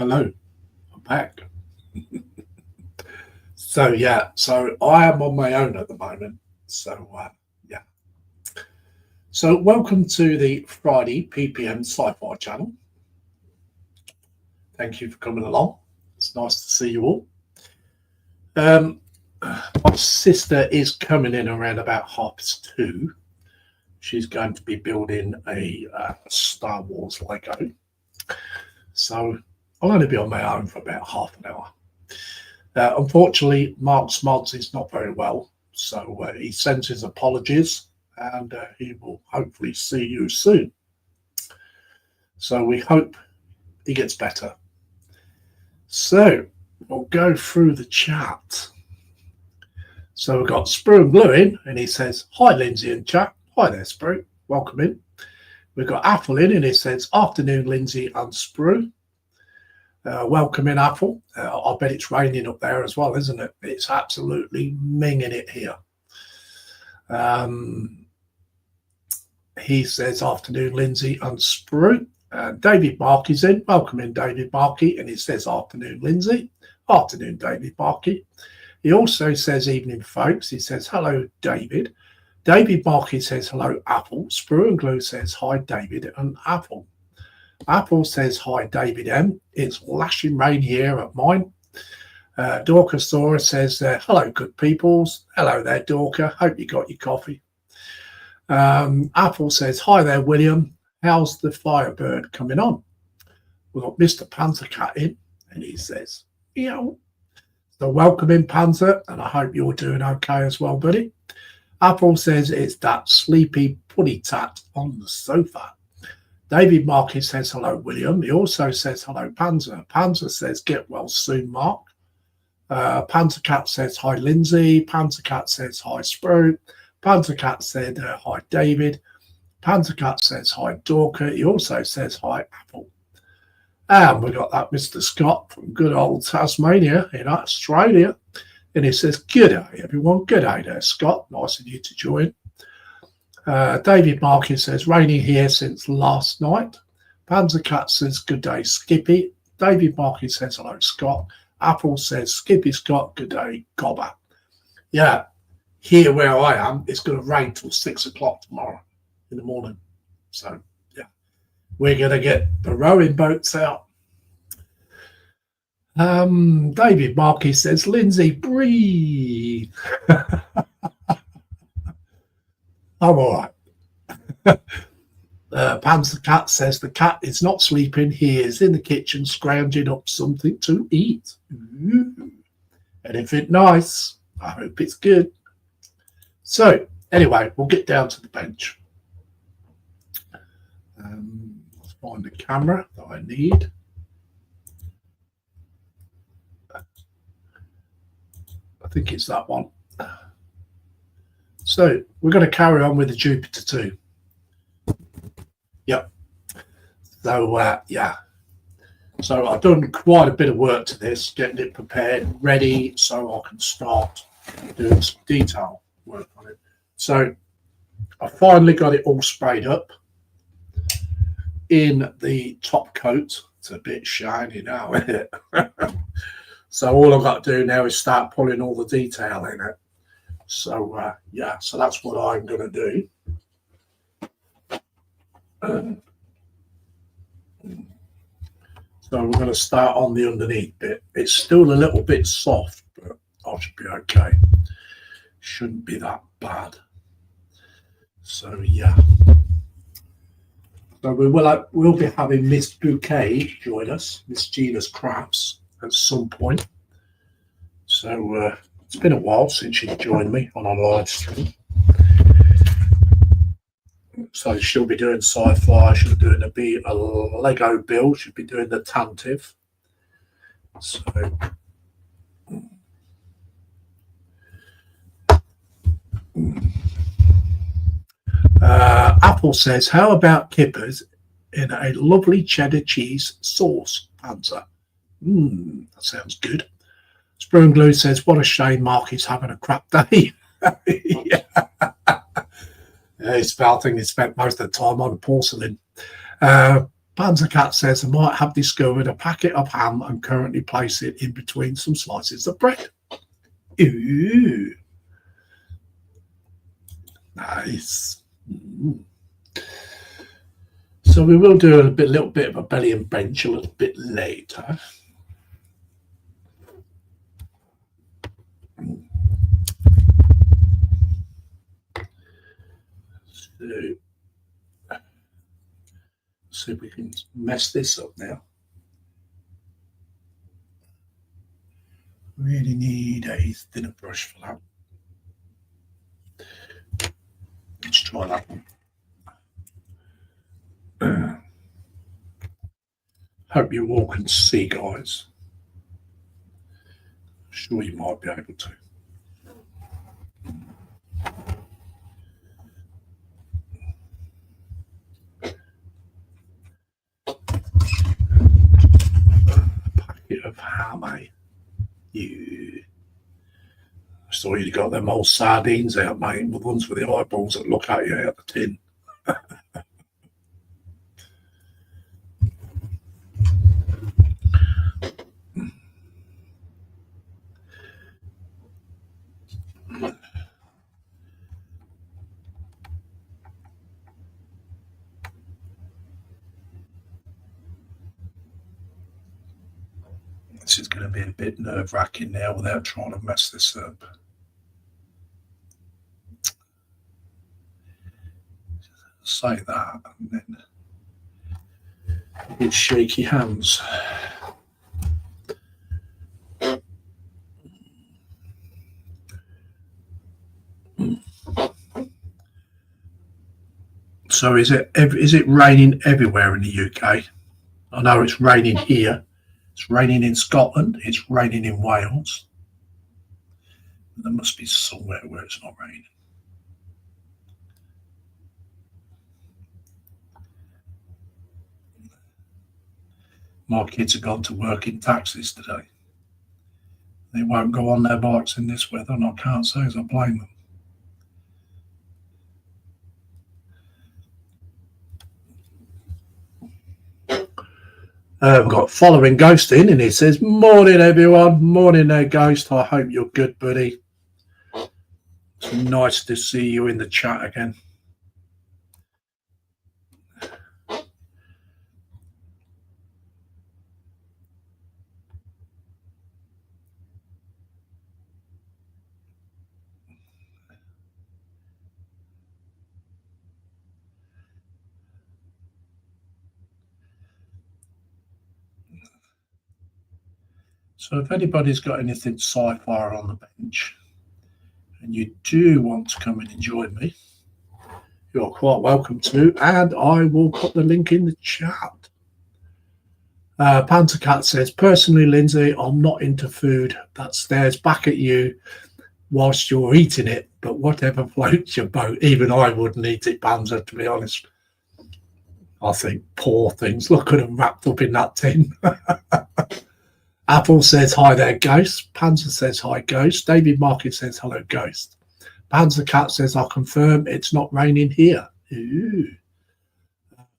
Hello, I'm back. So I am on my own at the moment. Yeah. So welcome to the Friday PPM Sci-Fi channel. Thank you for coming along. It's nice to see you all. My sister is coming in around about 2:30. She's going to be building a Star Wars Lego. So I'll only be on my own for about half an hour. Unfortunately, Mark's Mods is not very well, so he sends his apologies, and he will hopefully see you soon. So we hope he gets better. So we'll go through the chat. So we've got Sprue and Glue in, and he says, "Hi, Lindsay and chat." Hi there, Sprue. Welcome in. We've got Apple in, and he says, "Afternoon, Lindsay and Sprue." Welcome in, Apple. I bet it's raining up there as well, isn't it? It's absolutely minging it here. He says, "Afternoon, Lindsay and Sprue." David Markey's in. Welcome in, David Markey. And he says, "Afternoon, Lindsay." Afternoon, David Markey. He also says, "Evening, folks." He says, "Hello, David." David Markey says, "Hello, Apple." Sprue and Glue says, "Hi, David and Apple." Apple says, "Hi, David M. It's lashing rain here at mine." Dorcasaurus says, "Hello, good peoples." Hello there, Dorca. Hope you got your coffee. Apple says, "Hi there, William. How's the Firebird coming on?" We've got Mr. Panzer Cat in, and he says, "Yo." So welcome in, Panzer, and I hope you're doing okay as well, buddy. Apple says it's that sleepy putty tat on the sofa. David Markey says, "Hello, William." He also says, "Hello, Panzer." Panzer says, "Get well soon, Mark." Panzer Cat says, "Hi, Lindsay." Panzer Cat says, "Hi, Sprue." Panzer Cat said, "Hi, David." Panzer Cat says, "Hi, Dorca." He also says, "Hi, Apple." And we got that Mr. Scott from good old Tasmania in Australia. And he says, "Good day, everyone." Good day there, Scott. Nice of you to join. David Markey says, "Raining here since last night." Panzer Cat says, "Good day, Skippy." David Markey says, "Hello, Scott." Apple says, "Skippy Scott, good day, Gobber." Yeah, here where I am, it's going to rain till 6 o'clock tomorrow in the morning. So, yeah, we're going to get the rowing boats out. David Markey says, "Lindsay, breathe." I'm all right. Panzer Cat says, "The cat is not sleeping. He is in the kitchen scrounging up something to eat." Ooh. Anything nice? I hope it's good. So, anyway, we'll get down to the bench. Let's find the camera that I need. I think it's that one. So we're going to carry on with the Jupiter 2. Yep. So, yeah. So I've done quite a bit of work to this, getting it prepared, ready, so I can start doing some detail work on it. So I finally got it all sprayed up in the top coat. It's a bit shiny now, isn't it? So all I've got to do now is start pulling all the detail in it. So, yeah, so that's what I'm going to do. So we're going to start on the underneath bit. It's still a little bit soft, but I should be okay. Shouldn't be that bad. So, yeah. So we'll be having Miss Bouquet join us, Miss Gina's Crafts, at some point. So it's been a while since she joined me on a live stream. So she'll be doing sci-fi, she'll be doing a Lego build, she'll be doing the Tantive. So Apple says, "How about kippers in a lovely cheddar cheese sauce, Panzer?" That sounds good. Sprue and Glue says, "What a shame Mark is having a crap day." Yeah. I think he spent most of the time on porcelain. Panzer Cat says, I might have discovered a packet of ham and currently place it in between some slices of bread. Ooh. Nice. So we will do a little bit of a belly and bench a little bit later. So, see if we can mess this up now. Really need a thinner brush for that. Let's try that one. Hope you all can see, guys. I'm sure you might be able to. Packet of ham, eh? You. So you got them old sardines out, mate, the ones with the eyeballs that look at you out the tin. This is going to be a bit nerve-wracking now without trying to mess this up. Say that and then get shaky hands. So is it raining everywhere in the UK? I know it's raining here. It's raining in Scotland. It's raining in Wales. There must be somewhere where it's not raining. My kids have gone to work in taxis today. They won't go on their bikes in this weather, and I can't say as I blame them. We've got following Ghost in, and he says, morning everyone, morning there Ghost, I hope you're good, buddy. It's nice to see you in the chat again. So if anybody's got anything sci-fi on the bench and you do want to come and join me, you're quite welcome to, and I will put the link in the chat. Panther Cat says, personally, Lindsay, I'm not into food that stares back at you whilst you're eating it, but whatever floats your boat. Even I wouldn't eat it, Panzer, to be honest. I think poor things. Look at them wrapped up in that tin. Apple says, hi there, Ghost. Panzer says, hi, Ghost. David Market says, hello, Ghost. Panzer Cat says, I'll confirm it's not raining here. Ooh.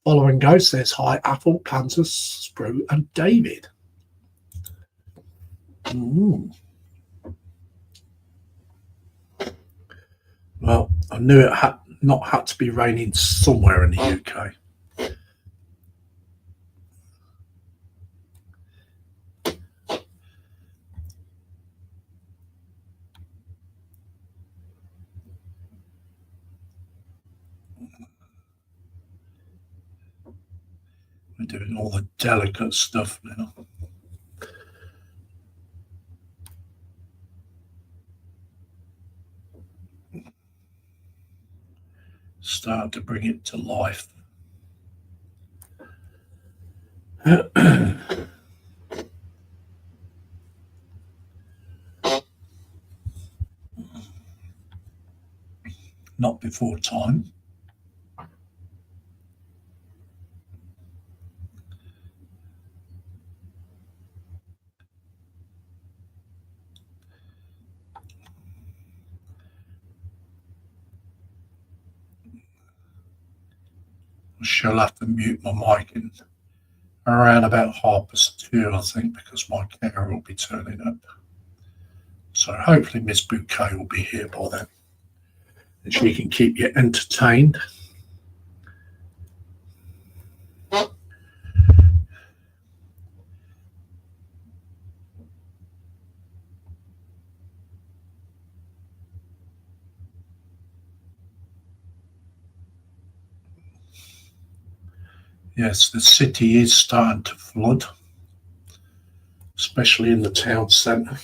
Following Ghost says, hi, Apple, Panzer, Sprue, and David. Well, I knew it had not had to be raining somewhere in the UK. We're doing all the delicate stuff now. Start to bring it to life. Not before time. I shall have to mute my mic and around about 2:30, I think, because my carer will be turning up. So hopefully Miss Bouquet will be here by then, and she can keep you entertained. Yes, the city is starting to flood, especially in the town centre.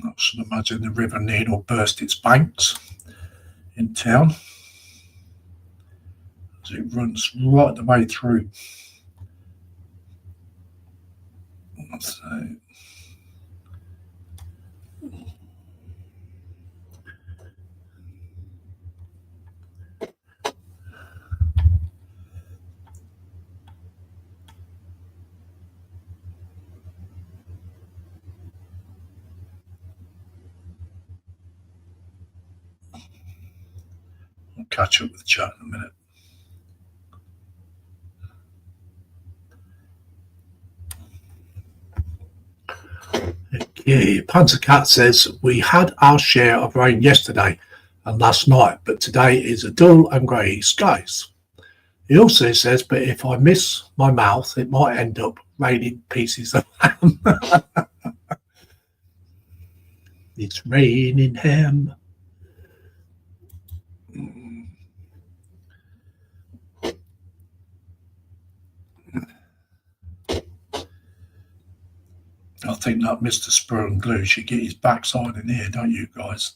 I should imagine the River Nene will burst its banks in town, as it runs right the way through. So, I'll catch up with the chat in a minute. Okay, Panzer Cat says, we had our share of rain yesterday and last night, but today is a dull and grey skies. He also says, but if I miss my mouth, it might end up raining pieces of ham. It's raining ham. I think that Mr. Spur and Glue should get his backside in here, don't you guys?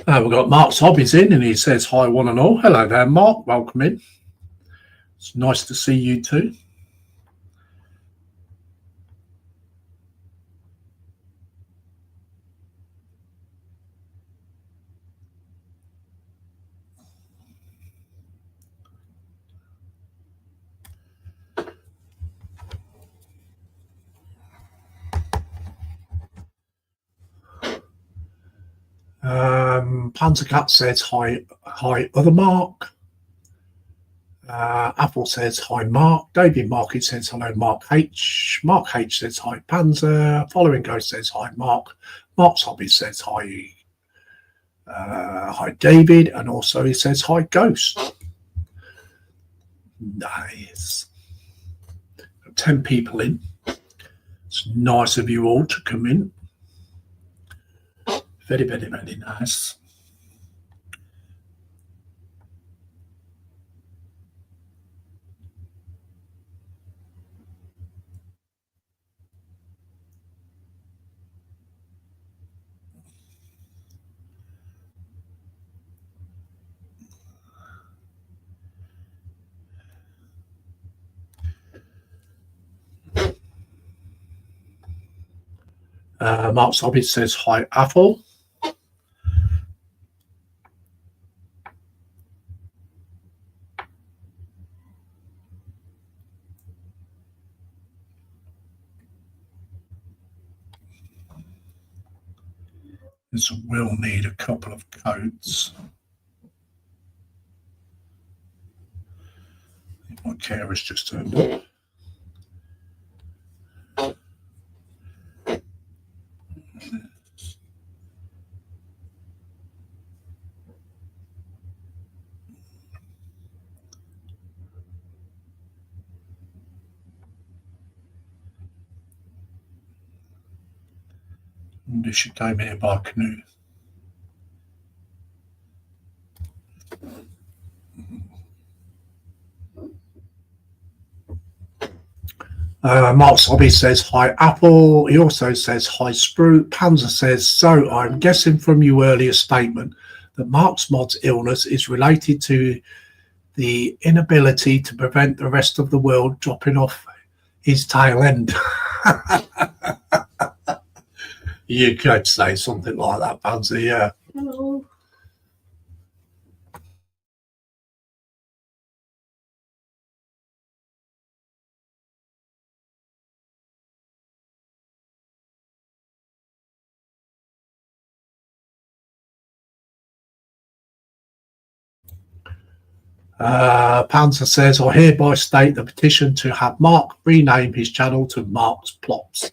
We've got Mark's Hobbies in, and he says, hi, one and all. Hello there, Mark. Welcome in. It's nice to see you too. Panzer Cat says, hi, other Mark. Apple says, hi, Mark. David Market says, hello, Mark H. Mark H says, hi, Panzer. Following Ghost says, hi, Mark. Mark's Hobby says, hi, hi, David. And also he says, hi, Ghost. Nice. 10 people in. It's nice of you all to come in. Very, very, very nice. Mark's Hobby says, hi, Apple. This will need a couple of coats. My carer's just turned up. wonder if she came here by canoe. Mark Sobby says, hi, Apple. He also says, hi, Sprue. Panzer says, so I'm guessing from your earlier statement that Mark's mod's illness is related to the inability to prevent the rest of the world dropping off his tail end. You could say something like that, Panzer, yeah. Panzer says, I hereby state the petition to have Mark rename his channel to Mark's Plops.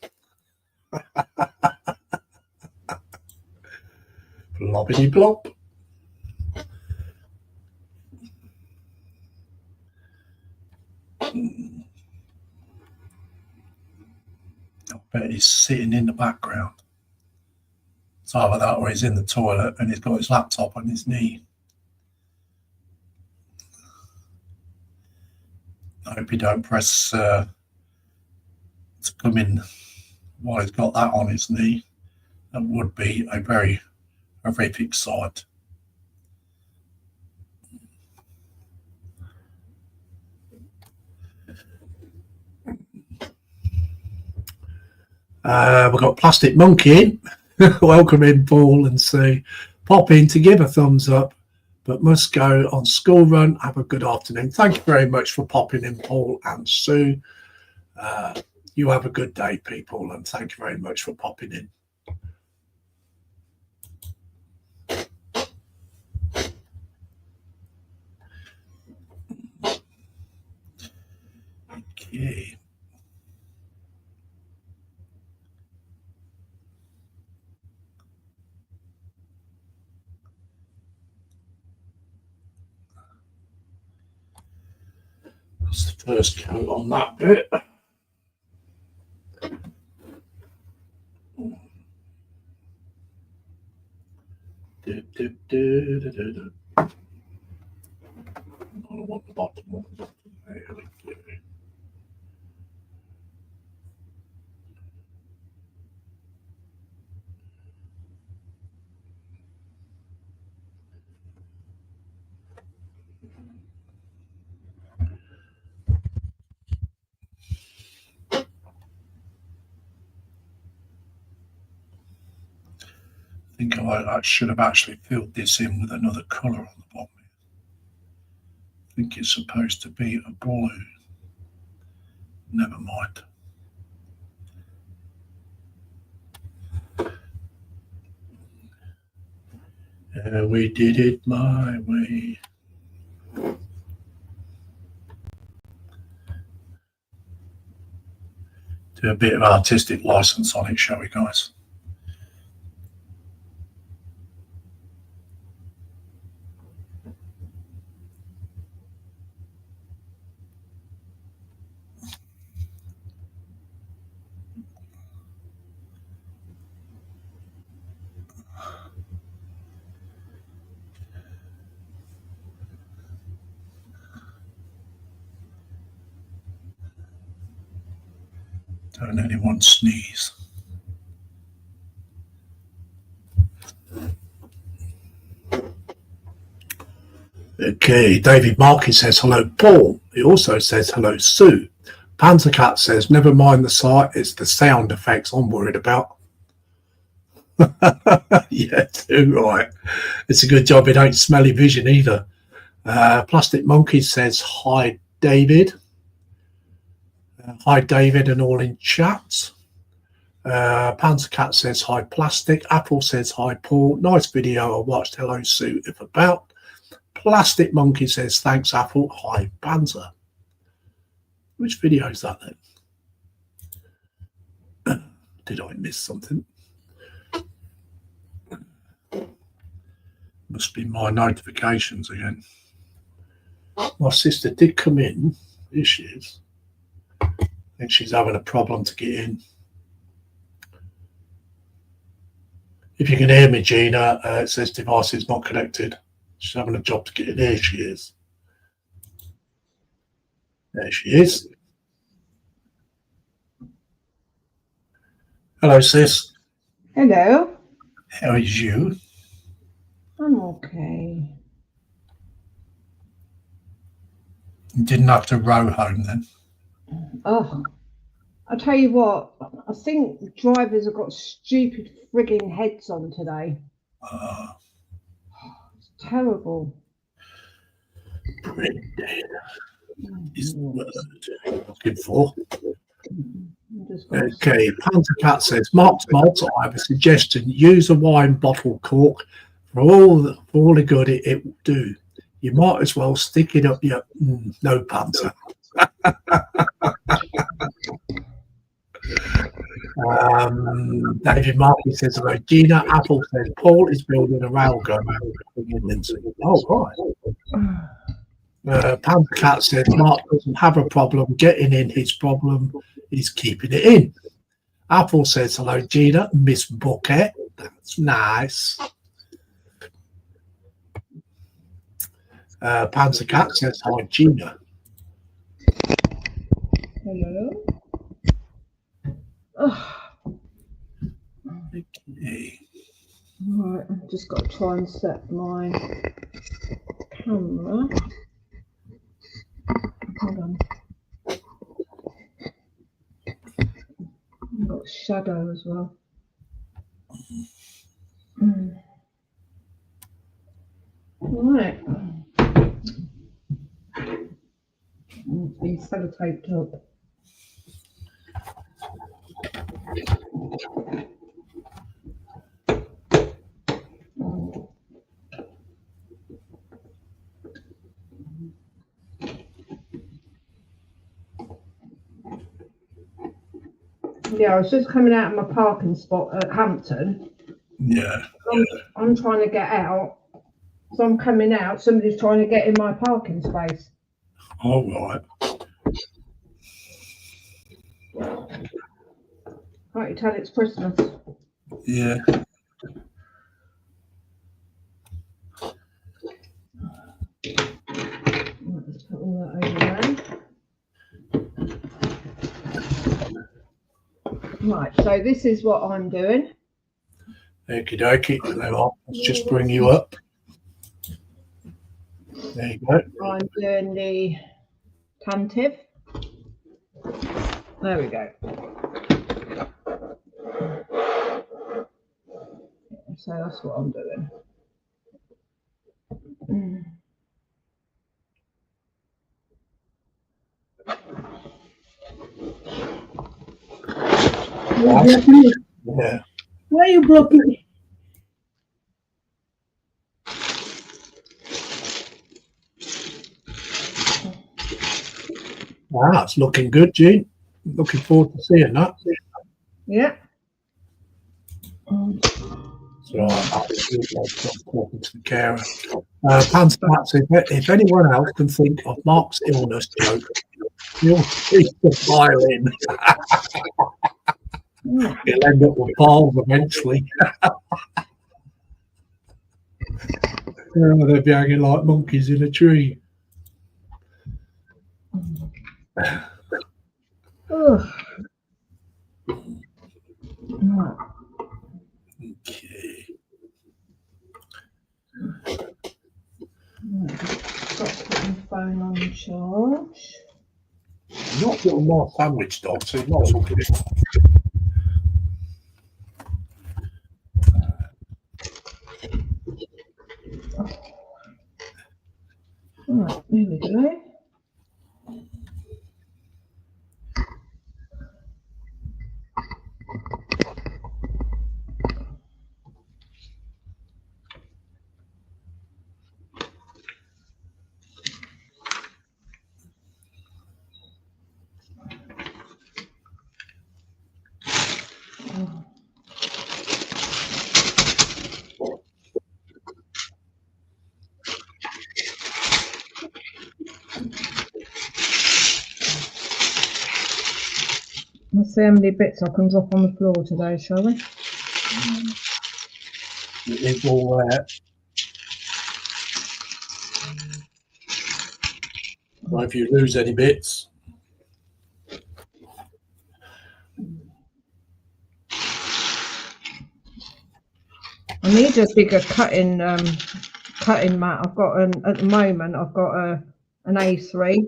Blobbity blop. I bet he's sitting in the background. It's either that or he's in the toilet and he's got his laptop on his knee. I hope he don't press to come in while he's got that on his knee. That would be a very horrific sight. We've got Plastic Monkey in. Welcome in, Paul and Sue. Pop in to give a thumbs up, but must go on school run. Have a good afternoon. Thank you very much for popping in, Paul and Sue. You have a good day, people, and thank you very much for popping in. Okay. That's the first coat on that bit. I don't want the bottom one. There we go. I think I should have actually filled this in with another colour on the bottom. I think it's supposed to be a blue. Never mind. We did it my way. Do a bit of artistic license on it, shall we, guys? Don't anyone sneeze. Okay, David Markey says hello, Paul. He also says hello, Sue. Panzercat says never mind the sight, it's the sound effects I'm worried about. Yeah, too right. It's a good job it ain't smelly vision either. Plastic Monkey says hi, David. Hi, David, and all in chat. Panzercat says hi, Plastic. Apple says hi, Paul. Nice video I watched. Hello, Sue, if about. Plastic Monkey says thanks, Apple. Hi, Panzer. Which video is that then? Did I miss something? Must be my notifications again. My sister did come in. Here she is. I think she's having a problem to get in. If you can hear me, Gina, it says device is not connected. She's having a job to get in. There she is. There she is. Hello, sis. Hello. How is you? I'm okay. You didn't have to row home then? Oh, I'll tell you what, I think drivers have got stupid frigging heads on today. It's terrible. Is the word I'm looking for. Okay, Okay, Panther Cat says, Mark's Malt, I have a suggestion. Use a wine bottle cork for all the good it will do. You might as well stick it up your... no, Panther. David Markey says, hello. Gina Apple says, Paul is building a railgun in Lindseys. Oh, right. Panther Cat says, Mark doesn't have a problem getting in. His problem is keeping it in. Apple says, hello, Gina. Miss Bucket. That's nice. Panther Cat says, hi, Gina. hello. Okay. Right, I've just got to try and set my camera. Hold on. I've got shadow as well. Right. It's been sellotaped up. Yeah, I was just coming out of my parking spot at Hampton. Yeah. I'm trying to get out. So I'm coming out. Somebody's trying to get in my parking space. All right. Can't you tell it's Christmas? Yeah. Let's put all that over there. Right, so this is what I'm doing. Okie dokie. Let's just bring you up. There you go. I'm doing the tantive. There we go. So that's what I'm doing. Yeah. Why are you blocking me? Wow, it's looking good, Gene. Looking forward to seeing that. Yeah. So I'll talking to the carer. Panther Cat says, if anyone else can think of Mark's illness joke, you'll see the violin. He'll end up with balls eventually. They'll be hanging like monkeys in a tree. Okay. Got to put my phone on charge. Not doing more sandwich dog, so not so good. Right, there we go. Let's see how many bits I can drop on the floor today, shall we? it's all there. So if you lose any bits, I need a bigger cutting mat. I've got at the moment I've got an A3.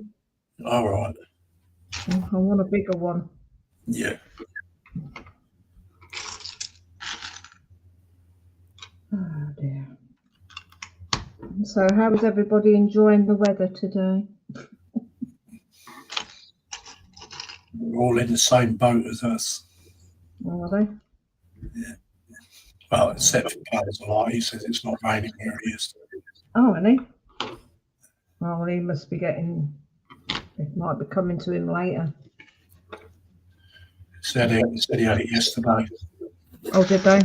all right. I want a bigger one. Yeah. Oh dear. So how is everybody enjoying the weather today? We're all in the same boat as us. Are they? Yeah. Well, except for Paz, he says it's not raining where he is. Oh, and he? Well, he must be getting. It might be coming to him later. He said he had it yesterday. Oh, did they?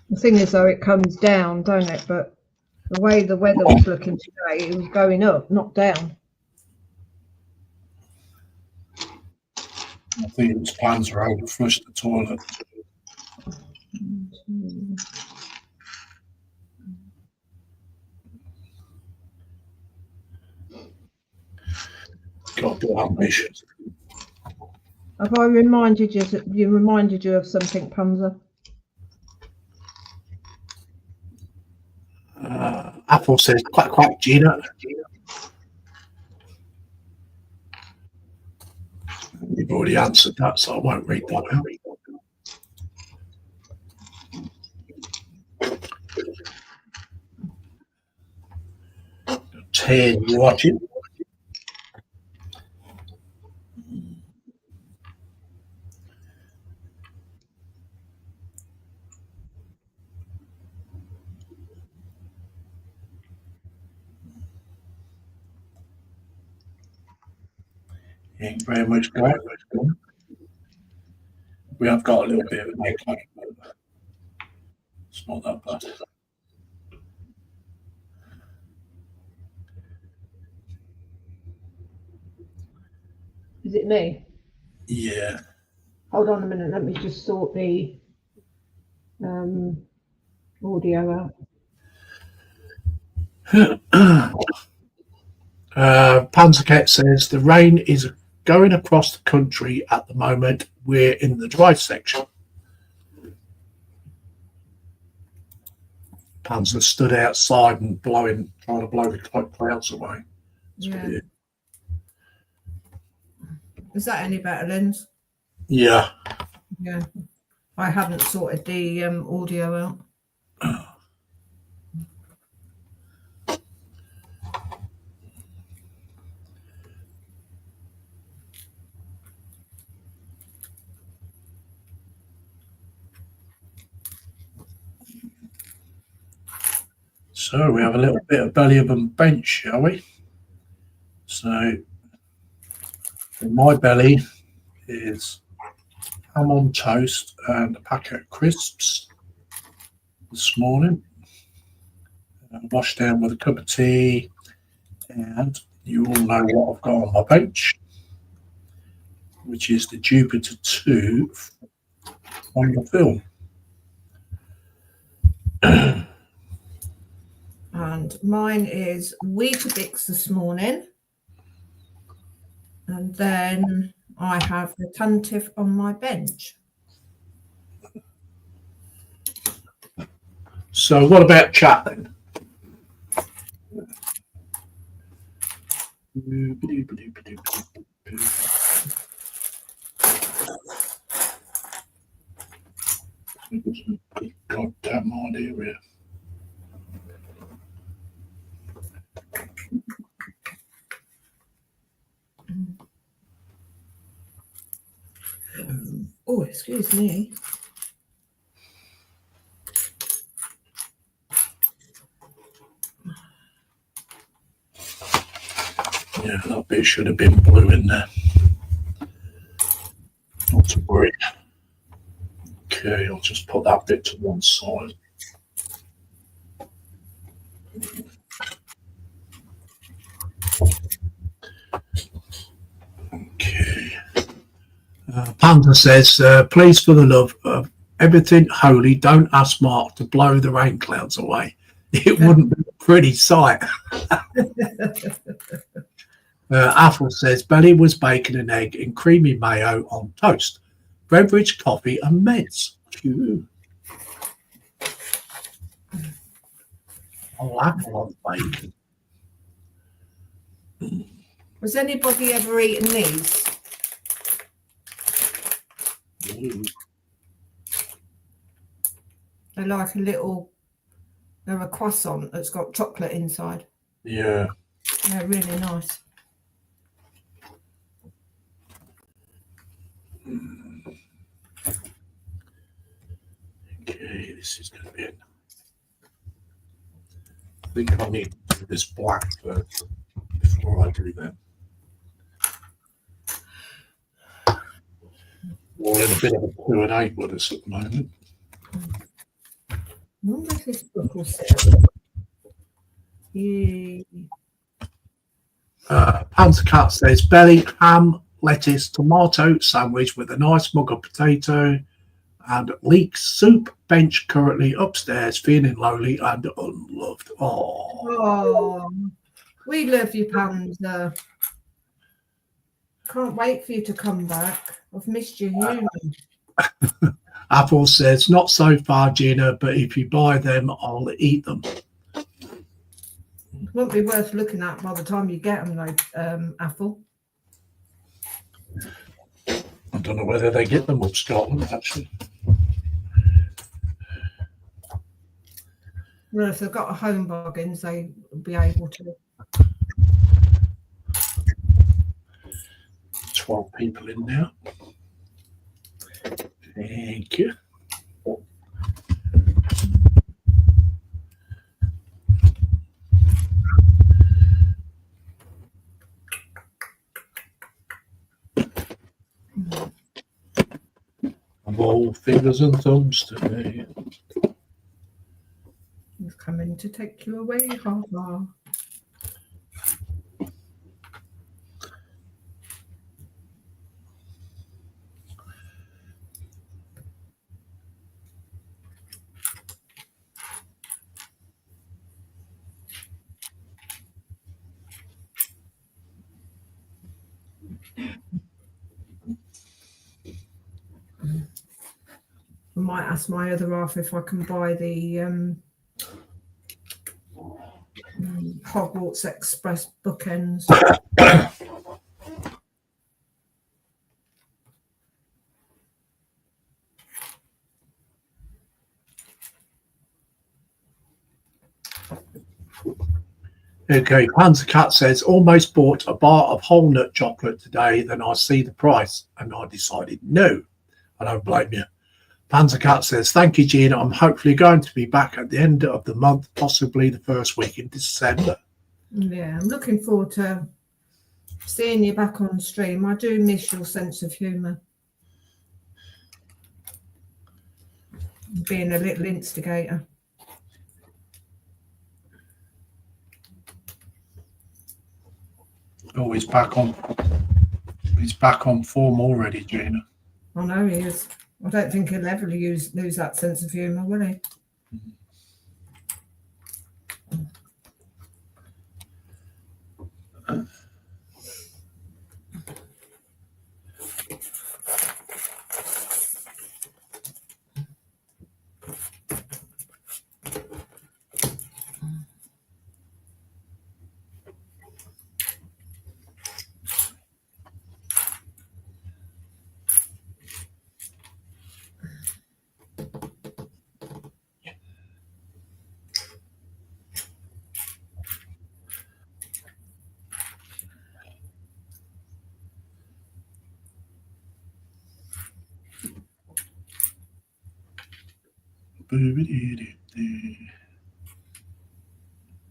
The thing is, though, it comes down, don't it? But the way the weather was looking today, it was going up, not down. I think his plans are overflushed the toilet. Got to be ambitious. Have I reminded you of something, Punza? Apple says quack quack, Gina. You've already answered that, so I won't read that out. Ted watching. Ain't very much going. We have got a little bit of an echo, but it's not that bad. Is it me? Yeah. Hold on a minute. Let me just sort the audio out. Panzercat says the rain is going across the country at the moment. We're in the dry section. Panzer stood outside and trying to blow the clouds away. Yeah. Is that any better, Linz? Yeah. Yeah. I haven't sorted the audio out. So we have a little bit of belly up and bench, shall we? So in my belly is ham on toast and a packet of crisps this morning. Washed down with a cup of tea, and you all know what I've got on my bench, which is the Jupiter 2 on the film. And mine is Weetabix this morning. And then I have the Tuntif on my bench. So what about chat then? Goddamn idea here. Oh, excuse me. Yeah, that bit should have been blue in there. Not to worry. Okay, I'll just put that bit to one side. Okay. Panda says, please, for the love of everything holy. Don't ask Mark to blow the rain clouds away. It wouldn't be a pretty sight. Athel says, Belly was bacon and egg in creamy mayo on toast. Beverage, coffee and meds. Phew. Oh, Athel on bacon. Has anybody ever eaten these? Ooh. They're like they're a croissant that's got chocolate inside. Yeah. They're really nice. Okay, this is going to be it. I think I need to do this black first before I do that. We're in a bit of a 2 and 8 with us at the moment. I wonder if this book will sit. Yeah. Panther Cat says, Belly, ham, lettuce, tomato sandwich with a nice mug of potato and leek soup. Bench currently upstairs, feeling lonely and unloved. Oh, we love you, Panda. Can't wait for you to come back. I've missed you human. Apple says, not so far, Gina, but if you buy them, I'll eat them. Won't be worth looking at by the time you get them, though, Apple. I don't know whether they get them up Scotland, actually. Well, if they've got a home bargains, they will be able to. 12 people in now. Thank you. I'm all fingers and thumbs today. He's coming to take you away, ha ha. I might ask my other half if I can buy the Hogwarts Express bookends. Okay, Panther Cat says, almost bought a bar of whole nut chocolate today, then I see the price and I decided no. I don't blame you. Panther Cat says, thank you, Gina. I'm hopefully going to be back at the end of the month, possibly the first week in December. Yeah, I'm looking forward to seeing you back on stream. I do miss your sense of humour. Being a little instigator. Oh, he's back on form already, Gina. I know he is. I don't think he'll ever lose that sense of humour, will he?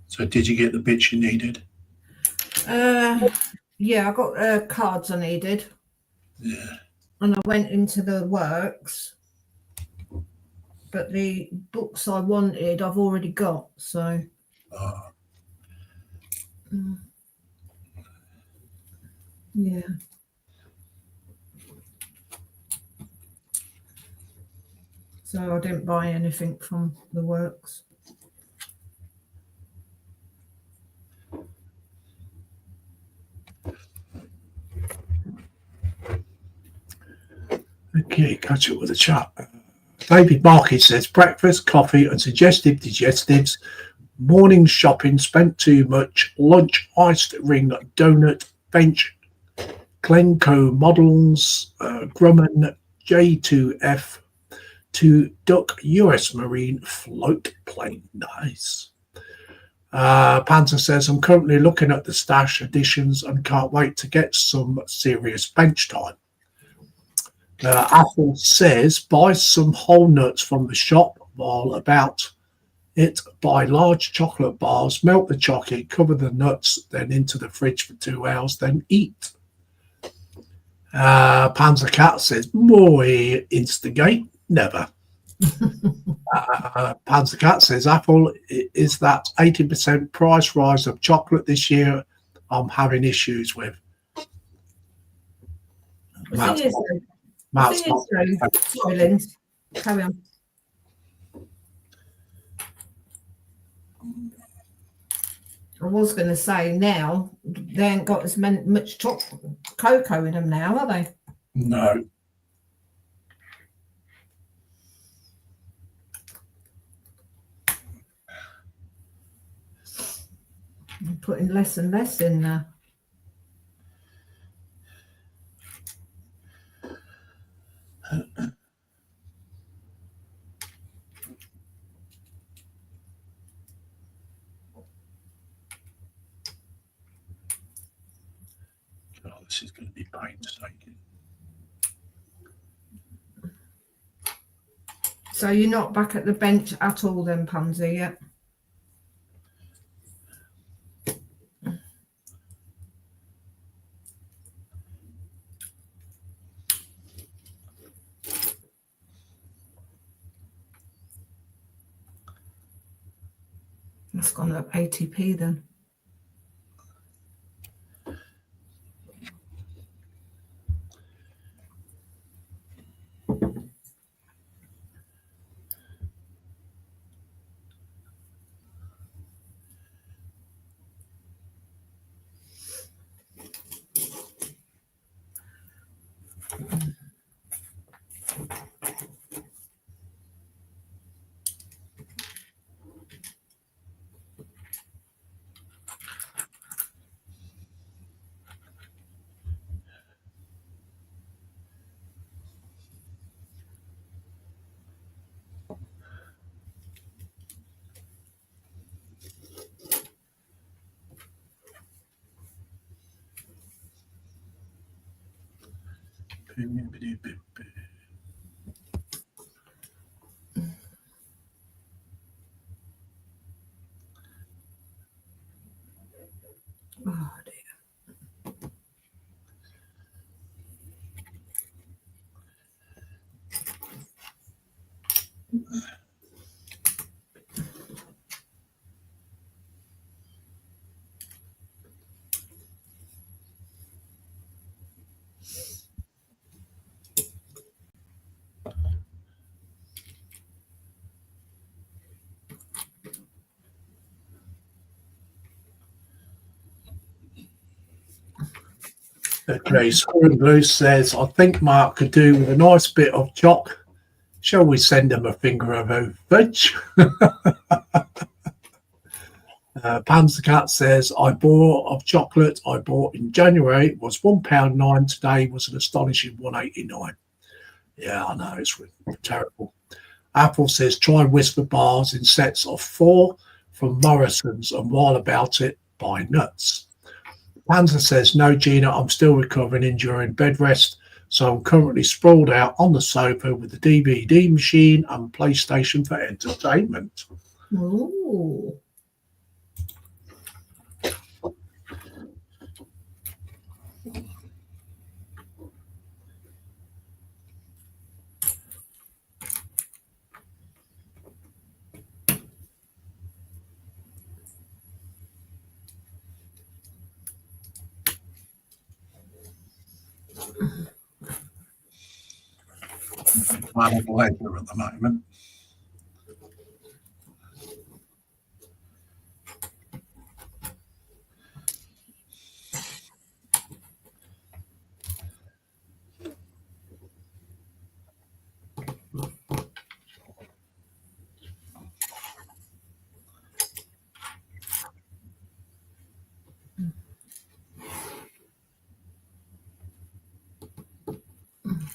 So did you get the bits you needed? Yeah, I got cards I needed. Yeah. And I went into the works. But the books I wanted, I've already got, so. Yeah. So I didn't buy anything from the works. Okay, catch up with the chat. David Markey says breakfast, coffee, and suggestive digestives. Morning shopping spent too much. Lunch iced ring donut bench. Glencoe models. Grumman J2F to Duck US Marine float plane. Nice. Panzer says I'm currently looking at the stash editions and can't wait to get some serious bench time. Apple says buy some whole nuts from the shop while about it. Buy large chocolate bars, melt the chocolate, cover the nuts, then into the fridge for 2 hours, then eat. Panzer Cat says more instigate, never. Panzer Cat says Apple is that 80% price rise of chocolate this year I'm having issues with. Sorry, Lynn. Carry on. I was going to say now they ain't got as much cocoa in them now, are they? No. I'm putting less and less in there. Oh, this is going to be painstaking. So you're not back at the bench at all then, Pansy, yet? That's gone up 80p then. Oh dear. Okay, Screwing Blue says, I think Mark could do with a nice bit of choc. Shall we send him a finger of fudge? Panzer Cat says, I bought of chocolate I bought in January was £1.09. Today was an astonishing £1.89. Yeah, I know, it's terrible. Apple says, try Whisper bars in sets of 4 from Morrison's, and while about it, buy nuts. Panzer says, no, Gina, I'm still recovering during bed rest, so I'm currently sprawled out on the sofa with the DVD machine and PlayStation for entertainment. Ooh. man of the ledger at the moment.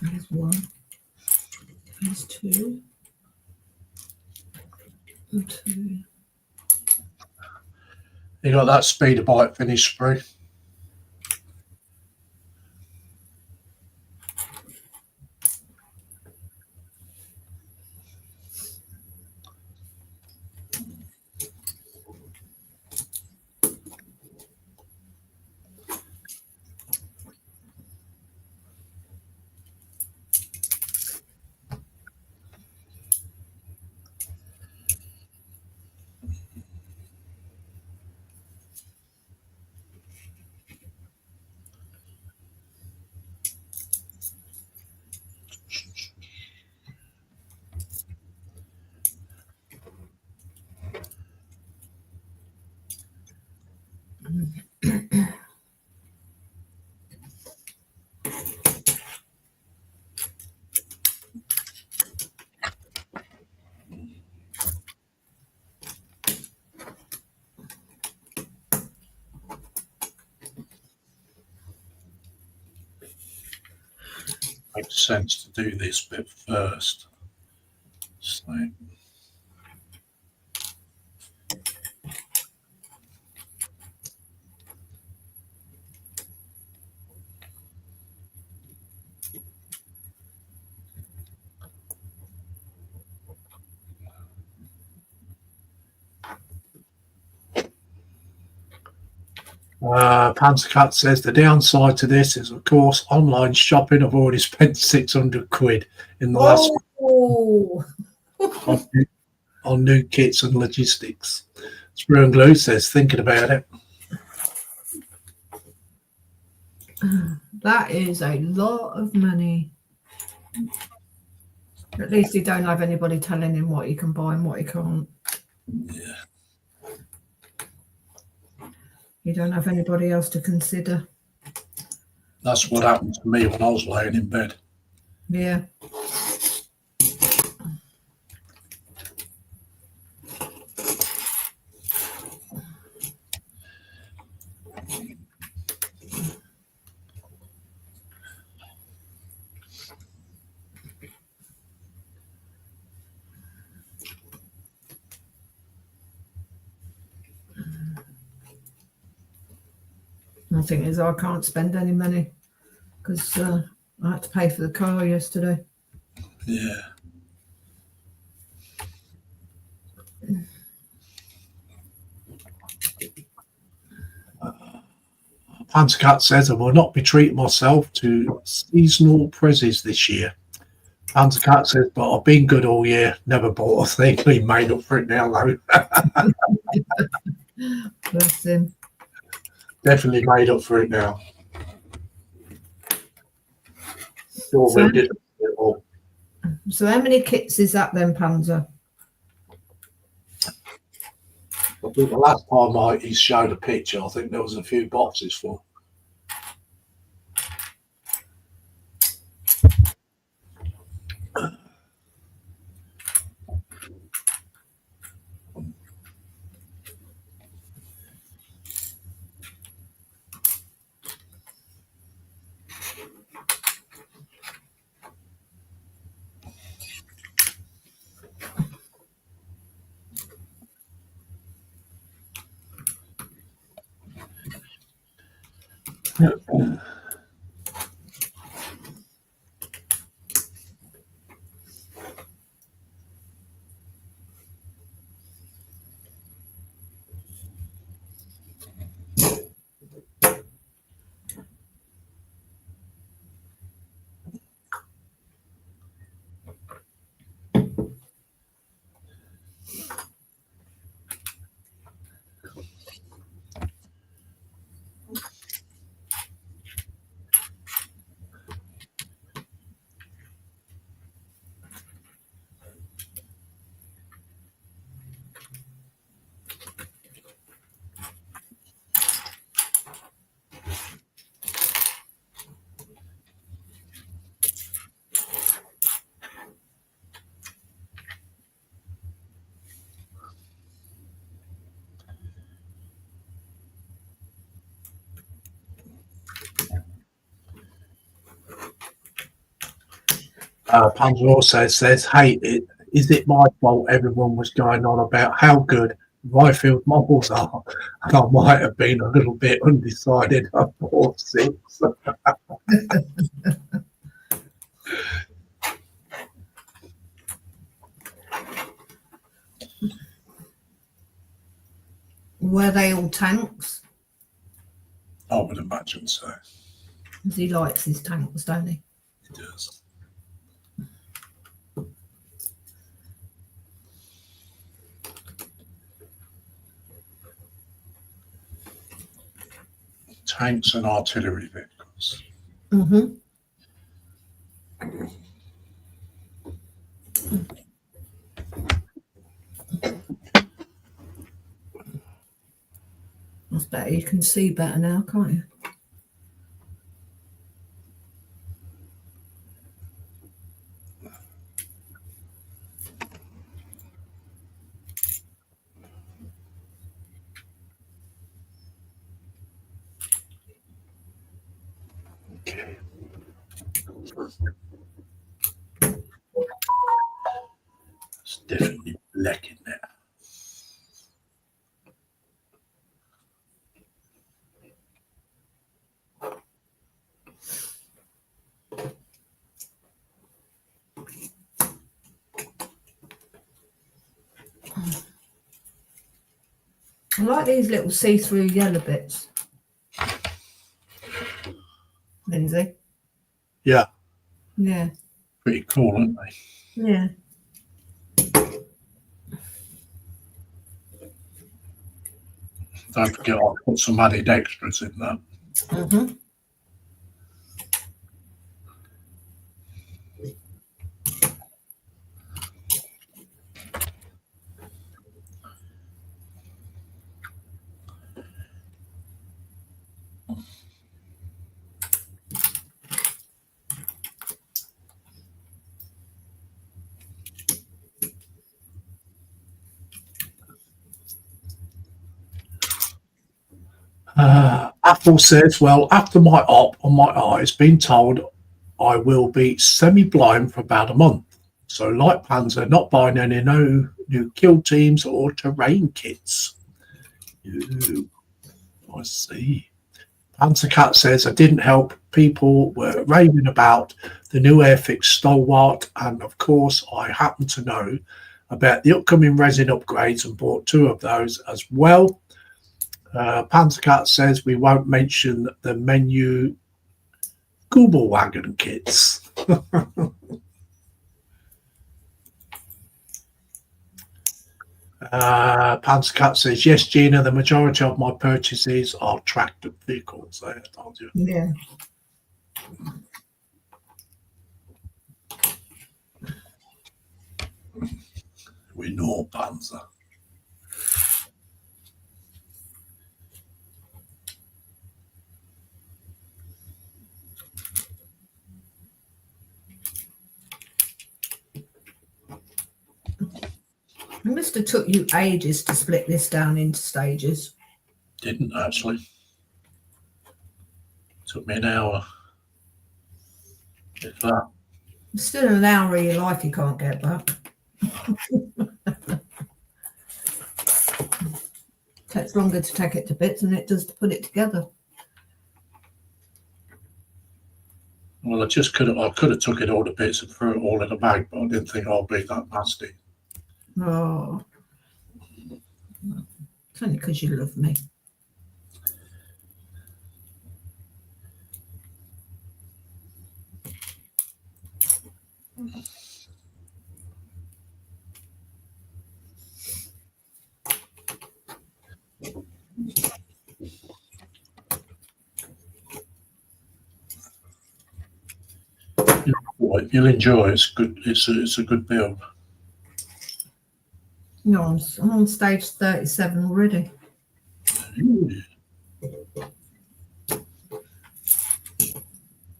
There's one. There's two. And two. You got that speeder bike finish through. Makes sense to do this bit first. So. Panzercat says the downside to this is, of course, online shopping. I've already spent 600 quid in the last on new kits and logistics. Sprue and Glue says thinking about it. That is a lot of money. At least he don't have anybody telling him what he can buy and what he can't. Yeah. You don't have anybody else to consider. That's what happened to me when I was laying in bed. Yeah. The thing is, I can't spend any money because I had to pay for the car yesterday. Yeah. Panzercat says I will not be treating myself to seasonal prezzies this year. Panzercat says, but I've been good all year. Never bought a thing. He made up for it now, though. Bless him. Definitely made up for it now. So how many kits is that then, Panzer? I think the last time he showed a picture, I think there was a few boxes full. Panzer also says, hey, is it my fault everyone was going on about how good Riffield models are? And I might have been a little bit undecided on 4-6. Were they all tanks? I would imagine so. Because he likes his tanks, don't he? It does. Tanks and artillery vehicles. Mm-hmm. That's better. You can see better now, can't you? Okay. It's definitely black in there. I like these little see-through yellow bits. Lindsay? Yeah, Yeah. pretty cool, aren't they? Yeah. Don't forget, I'll put some added extras in that. Mm-hmm. Apple says, well, after my op on my eyes, been told I will be semi-blind for about a month. So like Panzer, not buying any new kill teams or terrain kits. Ooh, I see. Panzer Cat says, I didn't help. People were raving about the new Airfix Stalwart, and of course I happen to know about the upcoming resin upgrades and bought 2 of those as well. Panzer Cat says we won't mention the menu Google Wagon kits. Panzer Cat says, yes, Gina, the majority of my purchases are tractor vehicles. I told you. Yeah. We know Panzer. It must have took you ages to split this down into stages. Didn't actually. Took me an hour. If that. It's still an hour of your life you can't get back. Takes longer to take it to bits than it does to put it together. Well, I could have took it all to bits and threw it all in a bag, but I didn't think I'd be that nasty. Oh. It's only because you love me. You'll enjoy it. It's good. It's a good build. No, I'm on stage 37 already.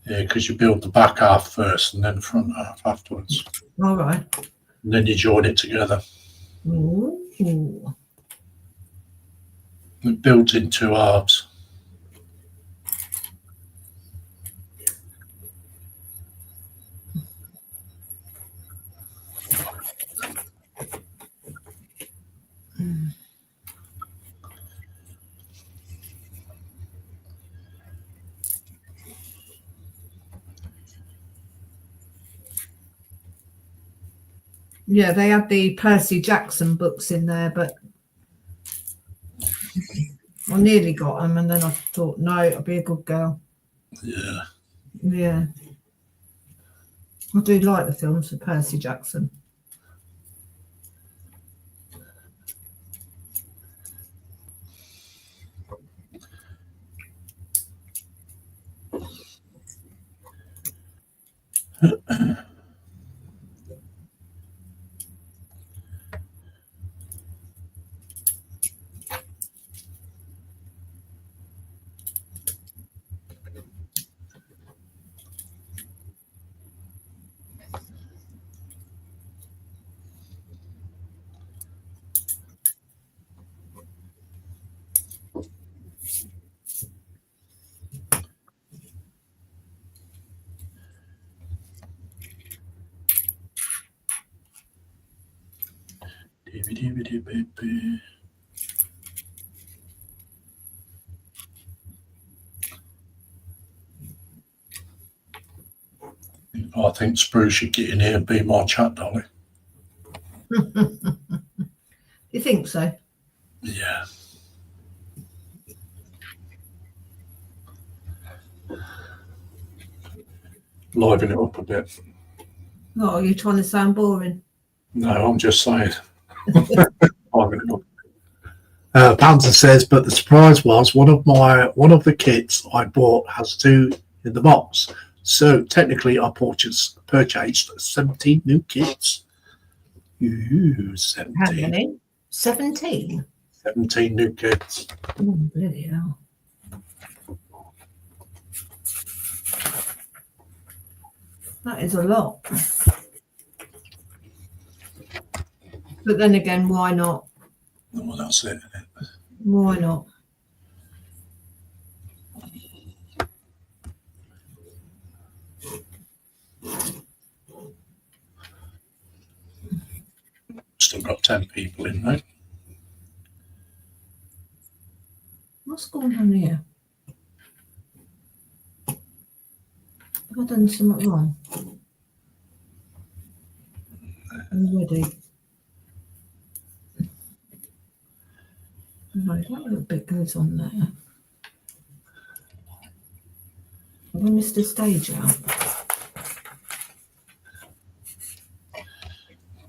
Yeah, because you build the back half first and then the front half afterwards. All right. And then you join it together. Ooh. It builds in 2 halves. Yeah, they had the Percy Jackson books in there, but I nearly got them, and then I thought, no, I'll be a good girl. Yeah. Yeah. I do like the films of Percy Jackson. I think Spruce should get in here and be my chat dolly. You think so? Yeah. Liven it up a bit. Oh, you're trying to sound boring. No, I'm just saying. Liven it up. Panzer says, but the surprise was one of the kits I bought has 2 in the box. So technically I purchased 17 new kits. Ooh, 17. How many? 17? 17 new kits. Oh, bloody hell. That is a lot. But then again, why not? Well, that's it, isn't it? Why not? Still got 10 people in there. What's going on here? Have I done something wrong? Already. Right, that little bit goes on there. Have I missed a stage out?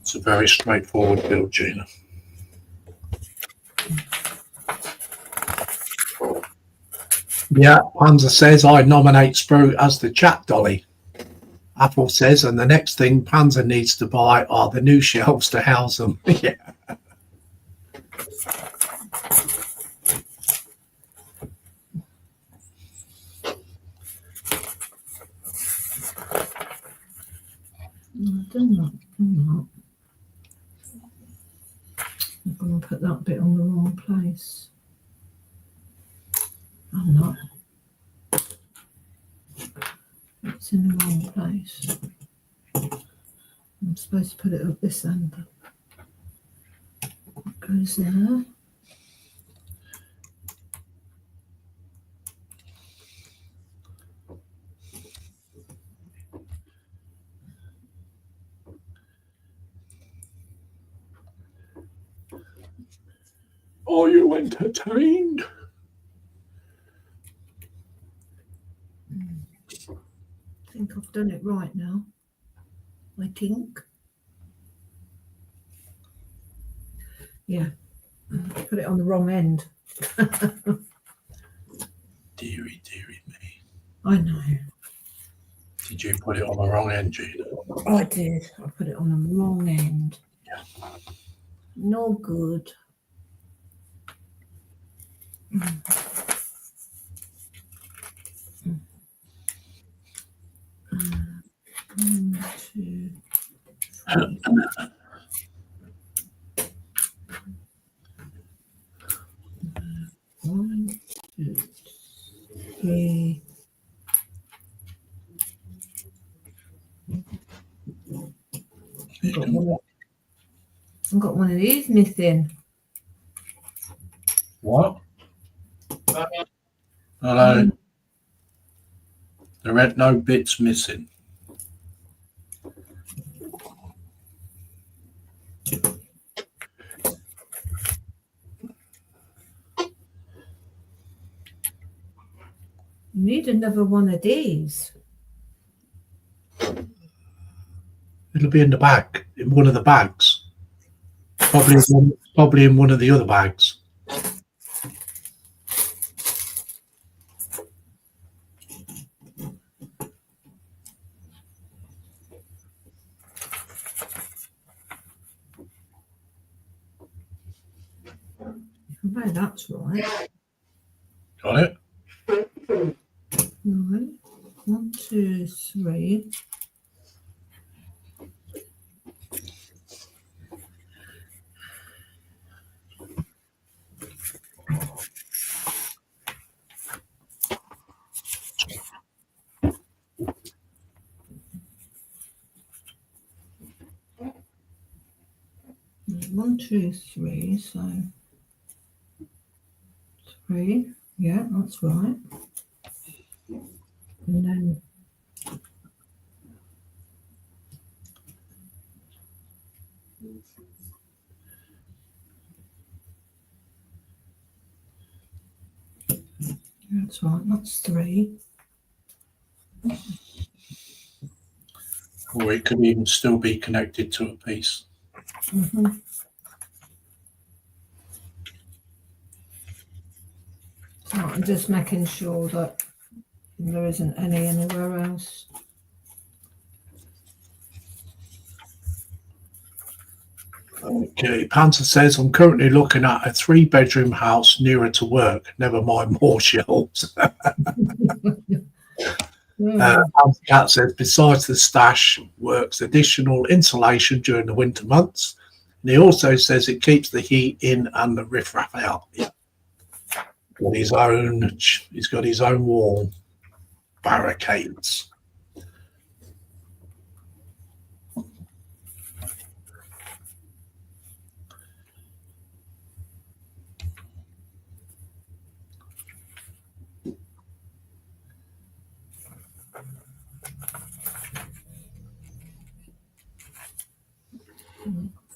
It's a very straightforward build, Gina. Yeah, Panzer says, I nominate Sprue as the chat dolly. Apple says, and the next thing Panzer needs to buy are the new shelves to house them. Yeah. I've done that. I'm going to put that bit on the wrong place. I'm not. It's in the wrong place. I'm supposed to put it up this end. It goes there. Are you entertained? I think I've done it right now. I think. Yeah. Put it on the wrong end. Deary, deary me. I know. Did you put it on the wrong end, Gina? I did. I put it on the wrong end. Yeah. No good. One, 2, 3. One, 2, 3. I've got one of these missing. What? Hello. There ain't no bits missing. Need another one of these. It'll be in the bag, in one of the bags. Probably in one of the other bags. No, that's right. Got it? Right. 1, 2, 3. One, two, three. So 3. Yeah, that's right. And then that's right. That's 3. Or it could even still be connected to a piece. Mm-hmm. So I'm just making sure that there isn't any anywhere else. Okay, Panther says, I'm currently looking at a 3-bedroom house nearer to work. Never mind more shelves. Panther Cat says, besides the stash, works additional insulation during the winter months. And he also says it keeps the heat in and the riffraff out. Yeah. He's got his own wall barricades.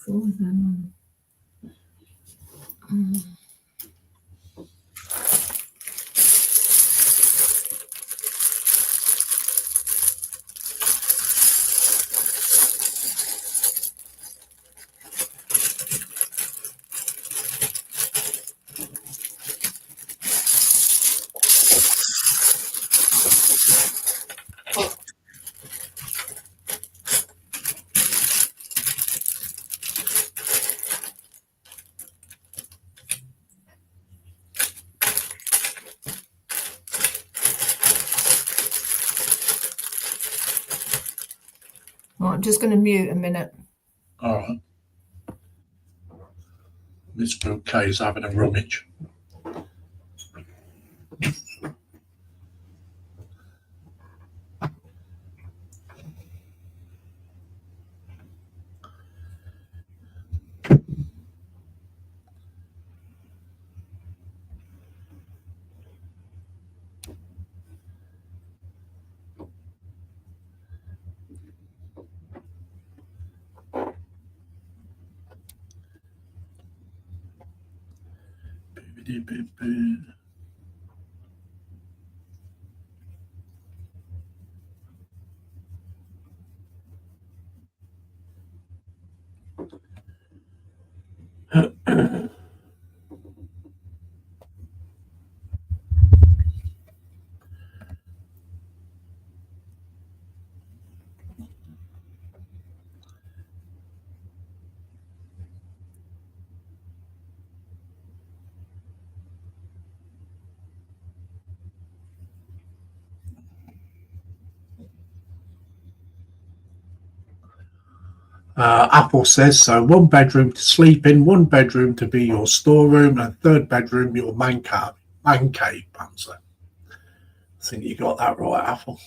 For them. Right, I'm just going to mute a minute. All right. This bouquet is having a rummage. Apple says, so 1 bedroom to sleep in, 1 bedroom to be your storeroom, and 3rd bedroom your man cave, Panzer. I think you got that right, Apple.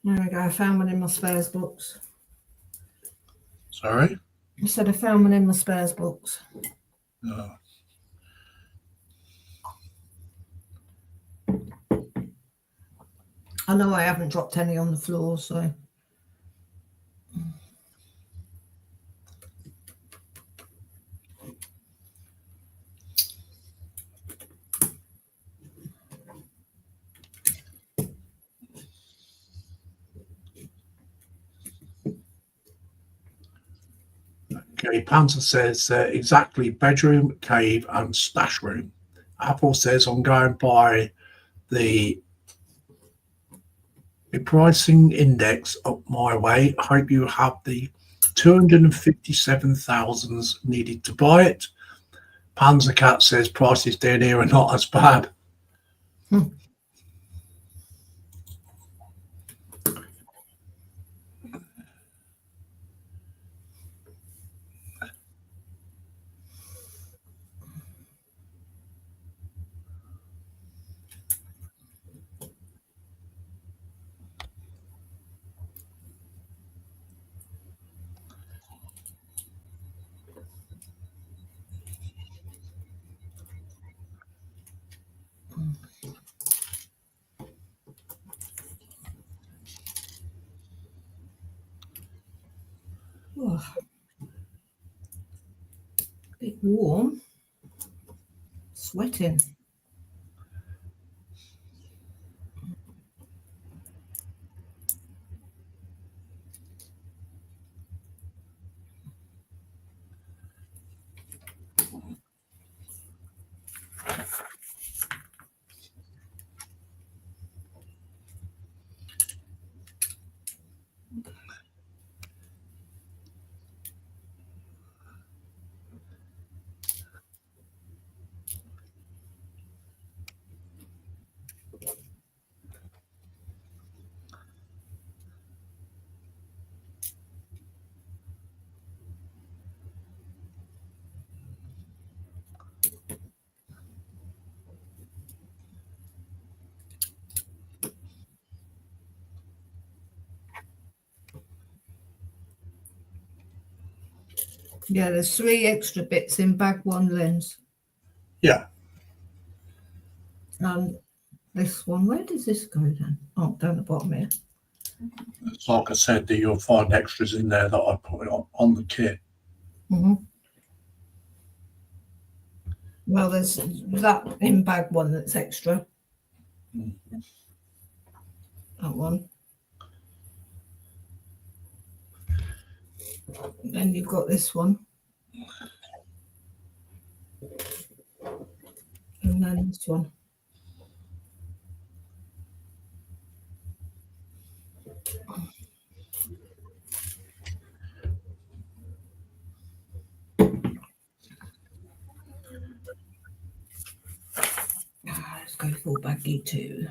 There we go. I found one in my spares books. Sorry? I said I found one in my spares books. No. I know I haven't dropped any on the floor, so. Okay, Panther says exactly bedroom, cave, and stash room. Apple says I'm going by the pricing index up my way. Hope you have the 257,000 needed to buy it. Panzer Cat says prices down here are not as bad. Oh, a bit warm. Sweating. Yeah, there's 3 extra bits in bag 1 lens. Yeah. And this one, where does this go then? Oh, down the bottom here. It's like I said, that you'll find extras in there that I put on the kit. Well, there's that in bag 1 that's extra. That one. Then you've got this one. And then this one. Let's go for baggy 2.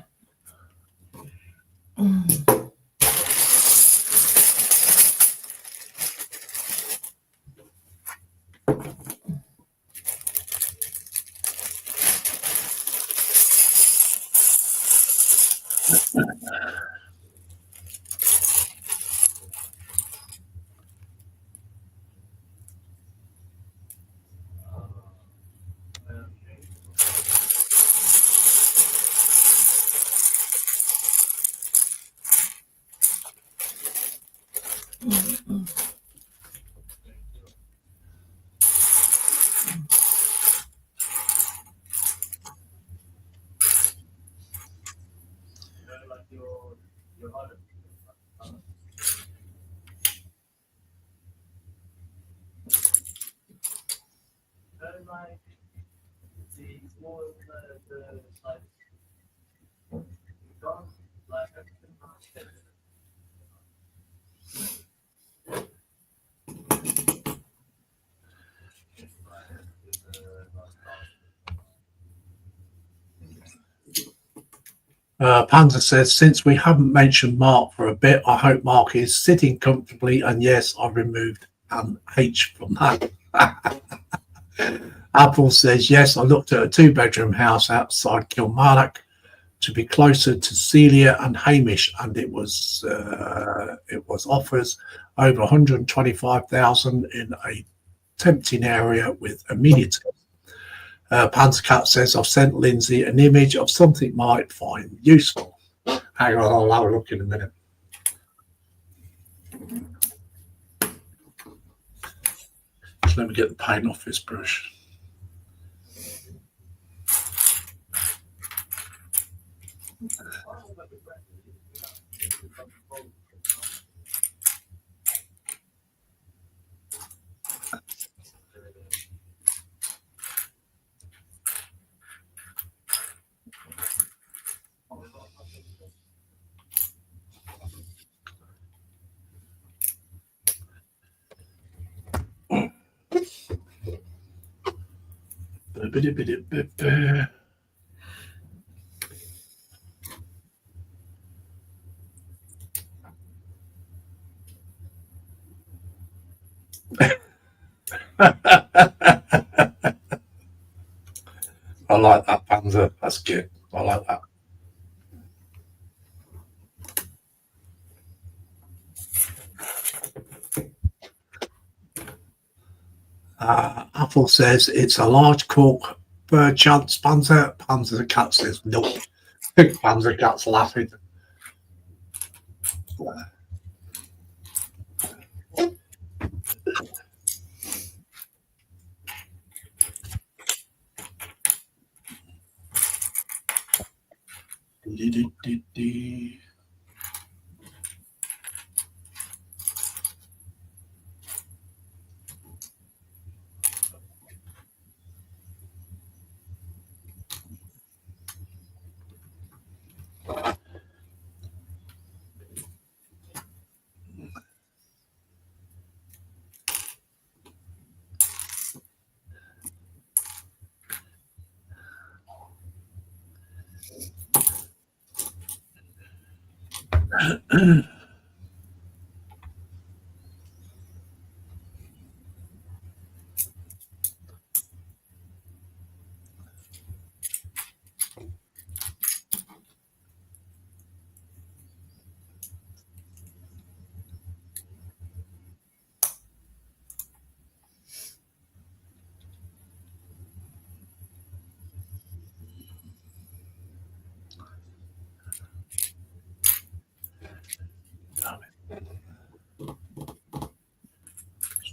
Panzer says, since we haven't mentioned Mark for a bit, I hope Mark is sitting comfortably. And yes, I removed an H from that. Apple says, yes, I looked at a 2-bedroom house outside Kilmarnock to be closer to Celia and Hamish, and it was offers over 125,000 in a tempting area with amenities. Panzer Cat says, I've sent Lindsay an image of something might find useful. Hang on, I'll have a look in a minute. Let me get the paint off this brush. I like that, Panzer. That's good. I like that. Apple says it's a large cork bird chance, Panzer. Panzer Cat says no. Panzer Cat's laughing.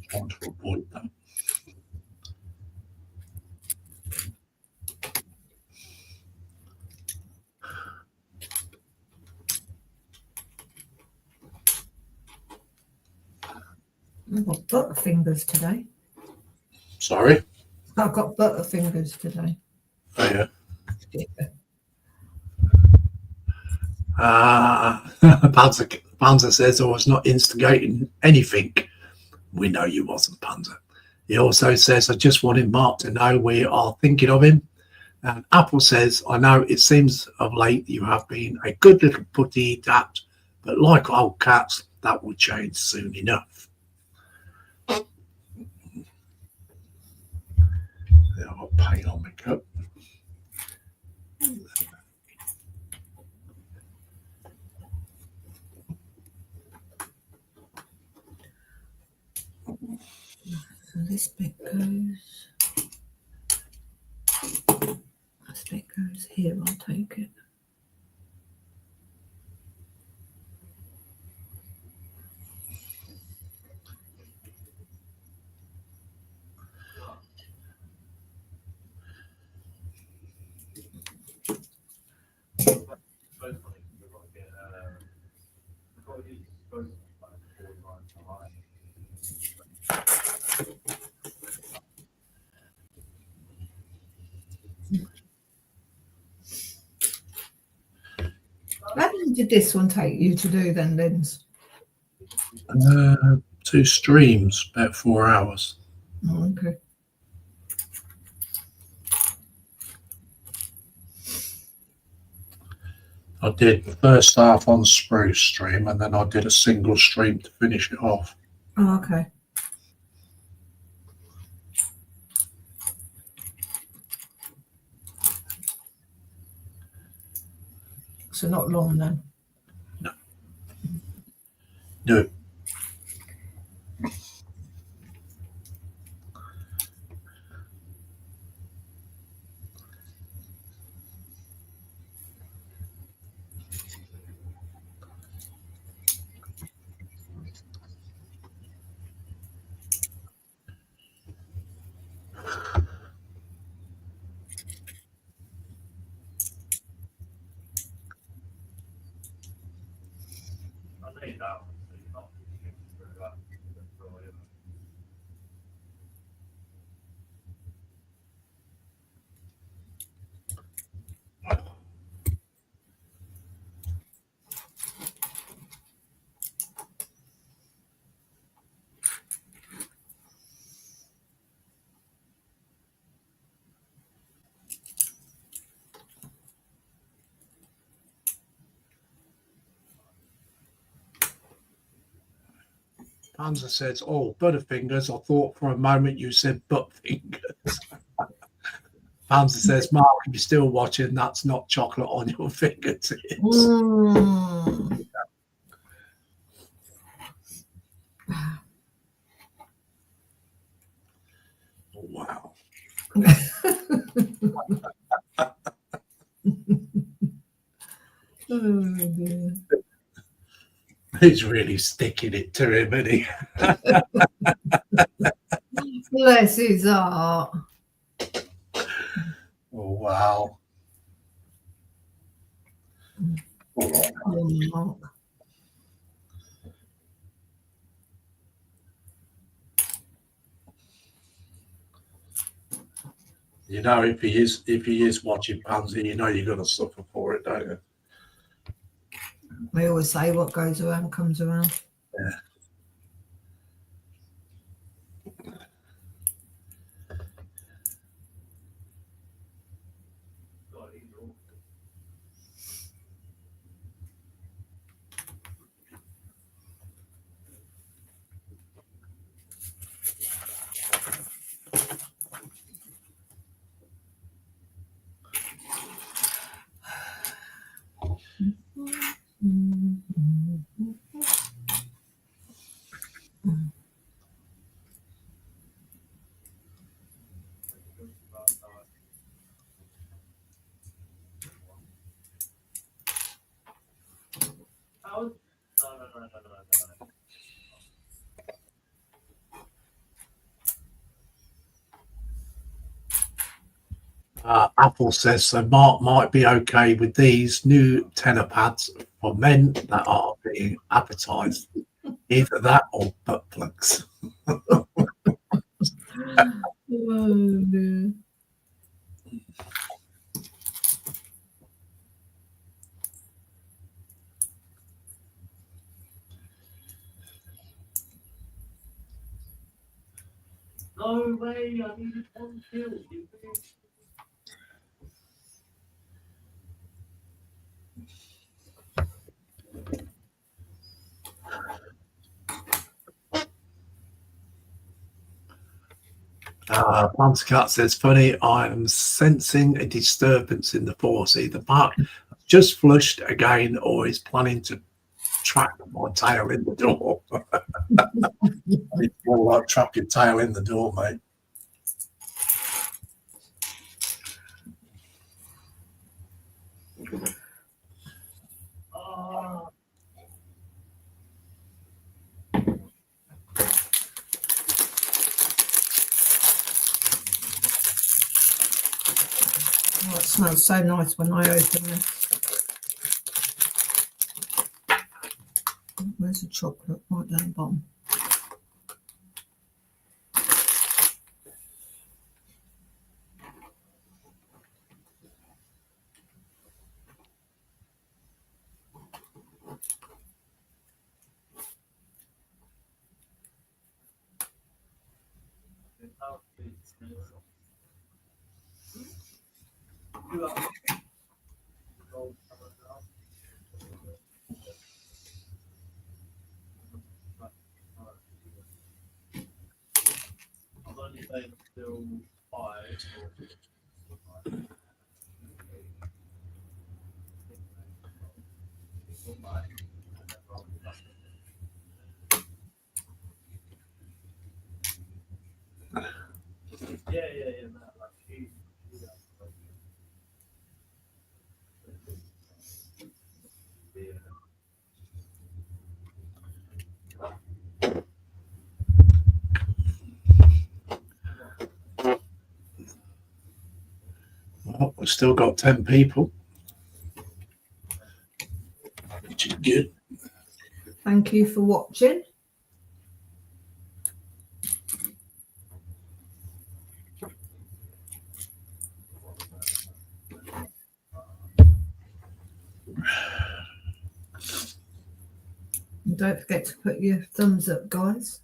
Trying to avoid that. I've got butterfingers today. Sorry? I've got butterfingers today. Oh, yeah. Yeah. Panzer says I was not instigating anything. We know you wasn't, Panzer. He also says, I just wanted Mark to know we are thinking of him. And Apple says, I know it seems of late you have been a good little putty dat, but like old cats, that will change soon enough. Yeah, I've got paint on my cup. So this bit goes. This bit goes here. I'll take it. How long did this one take you to do then, Linz? 2 streams, about 4 hours. Oh, okay. I did the first half on spruce stream, and then I did a single stream to finish it off. Oh, okay. So not long then. No. Panzer says, "Oh, Butterfingers. I thought for a moment you said butt fingers." Panzer says, "Mark, if you're still watching, that's not chocolate on your fingertips." Mm. Wow. Oh, dear. He's really sticking it to him, isn't he? Bless his heart. Oh, wow. Oh, Mark. You know, if he is watching Panzer, you know you're going to suffer for it, don't you? We always say what goes around comes around. Yeah. Apple says, so Mark might be okay with these new tenor pads for men that are being advertised. Either that or butt plugs. Oh, dear. No way, I needed 1 kill. Cat says, funny, I'm sensing a disturbance in the force. Either Mark just flushed again or is planning to trap my tail in the door. It's more like trap your tail in the door, mate. Oh, it smells so nice when I open it. Where's the chocolate? Right down the bottom. Well, we've still got 10 people, which is good. Thank you for watching. And don't forget to put your thumbs up, guys.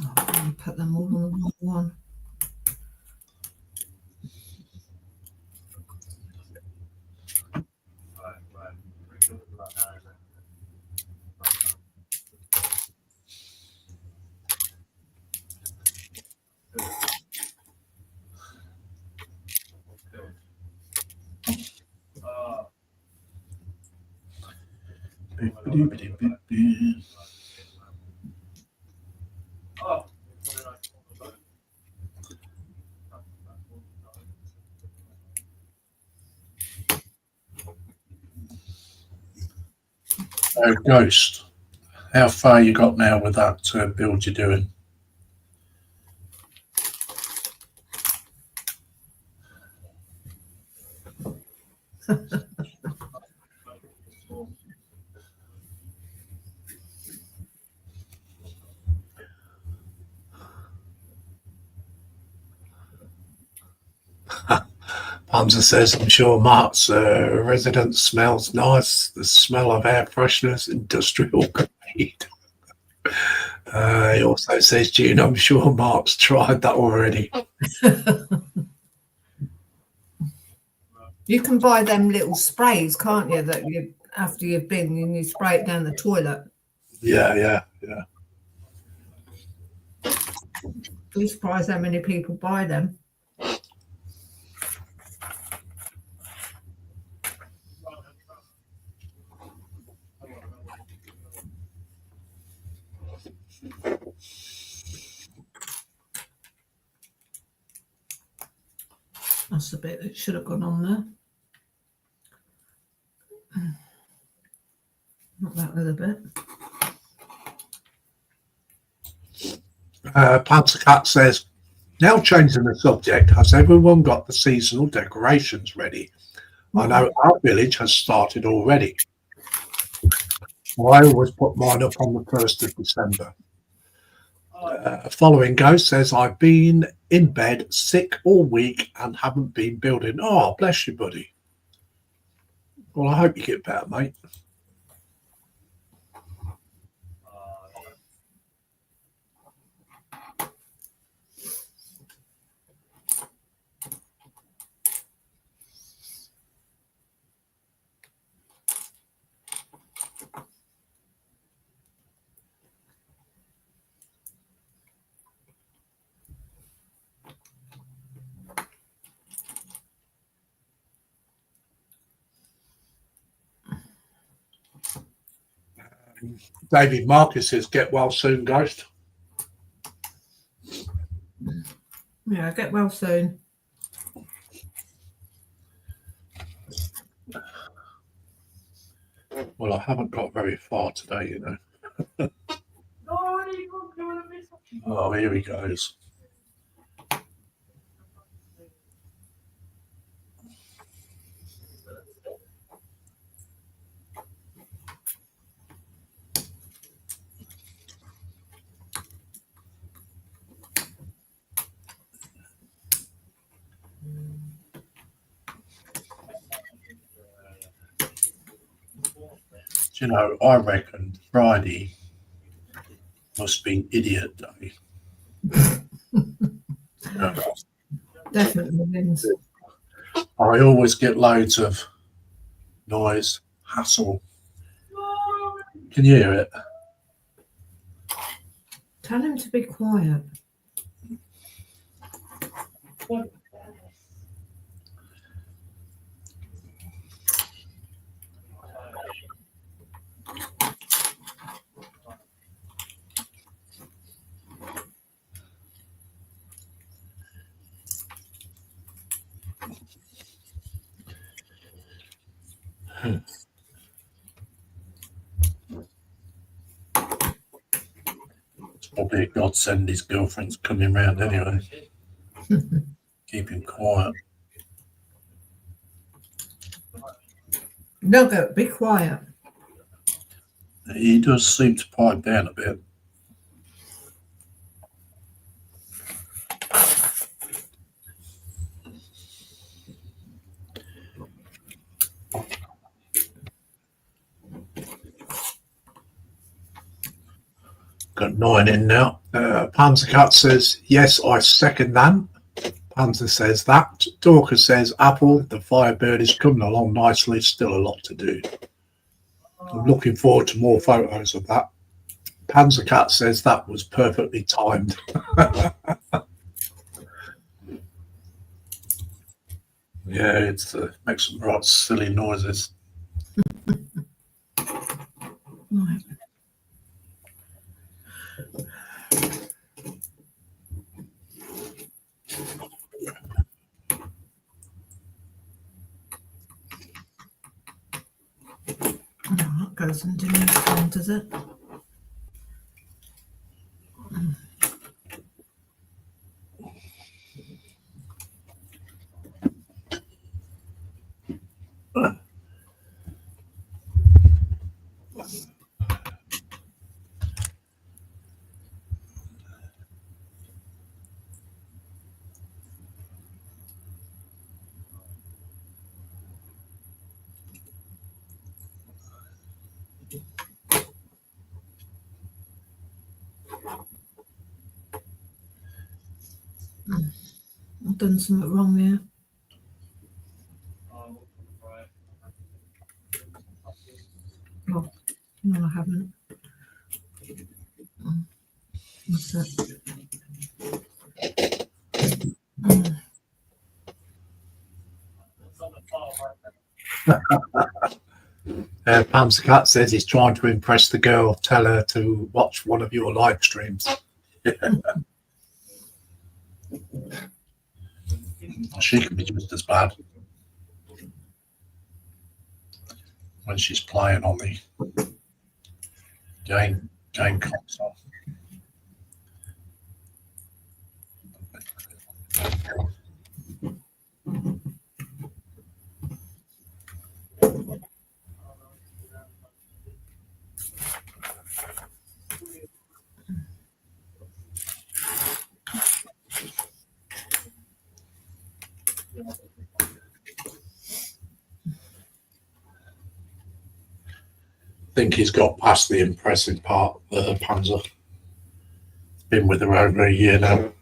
Oh, I'm going to put them all on the wrong one. Ghost, how far you got now with that build you're doing? Panzer says, I'm sure Mark's residence smells nice. The smell of air freshness, industrial grade. He also says, June, I'm sure Mark's tried that already. You can buy them little sprays, can't you, that you after you've been and you spray it down the toilet. Yeah. I'm surprised how many people buy them. That's the bit that should have gone on there. Not that other bit. Panzer Cat says, now changing the subject, has everyone got the seasonal decorations ready? I know our village has started already. I always put mine up on the 1st of December. Following Ghost says, I've been in bed sick all week and haven't been building. Oh, bless you, buddy. Well, I hope you get better, mate. David Marcus says, "Get well soon, Ghost." Yeah, get well soon. Well, I haven't got very far today, you know. Oh, here he goes. You know, I reckon Friday must be idiot day. Definitely wins. I always get loads of noise, hassle. Can you hear it? Tell him to be quiet. It's probably a godsend his girlfriend's coming round anyway. Keep him quiet. Nugget, be quiet. He does seem to pipe down a bit. Got 9 in now. Panzercut says, "Yes, I second that." Panzer says that. Dorcas says, "Apple, the Firebird is coming along nicely. Still a lot to do." I'm looking forward to more photos of that. Panzercat says that was perfectly timed. Yeah, it's makes some right silly noises. Right. Oh, that goes into next one, does it? I've done something wrong there. Oh, no, I haven't. What's that? Panzercat says he's trying to impress the girl. Tell her to watch one of your live streams. She can be just as bad when she's playing on the game console. I think he's got past the impressive part, Panzer. Been with her over a year now.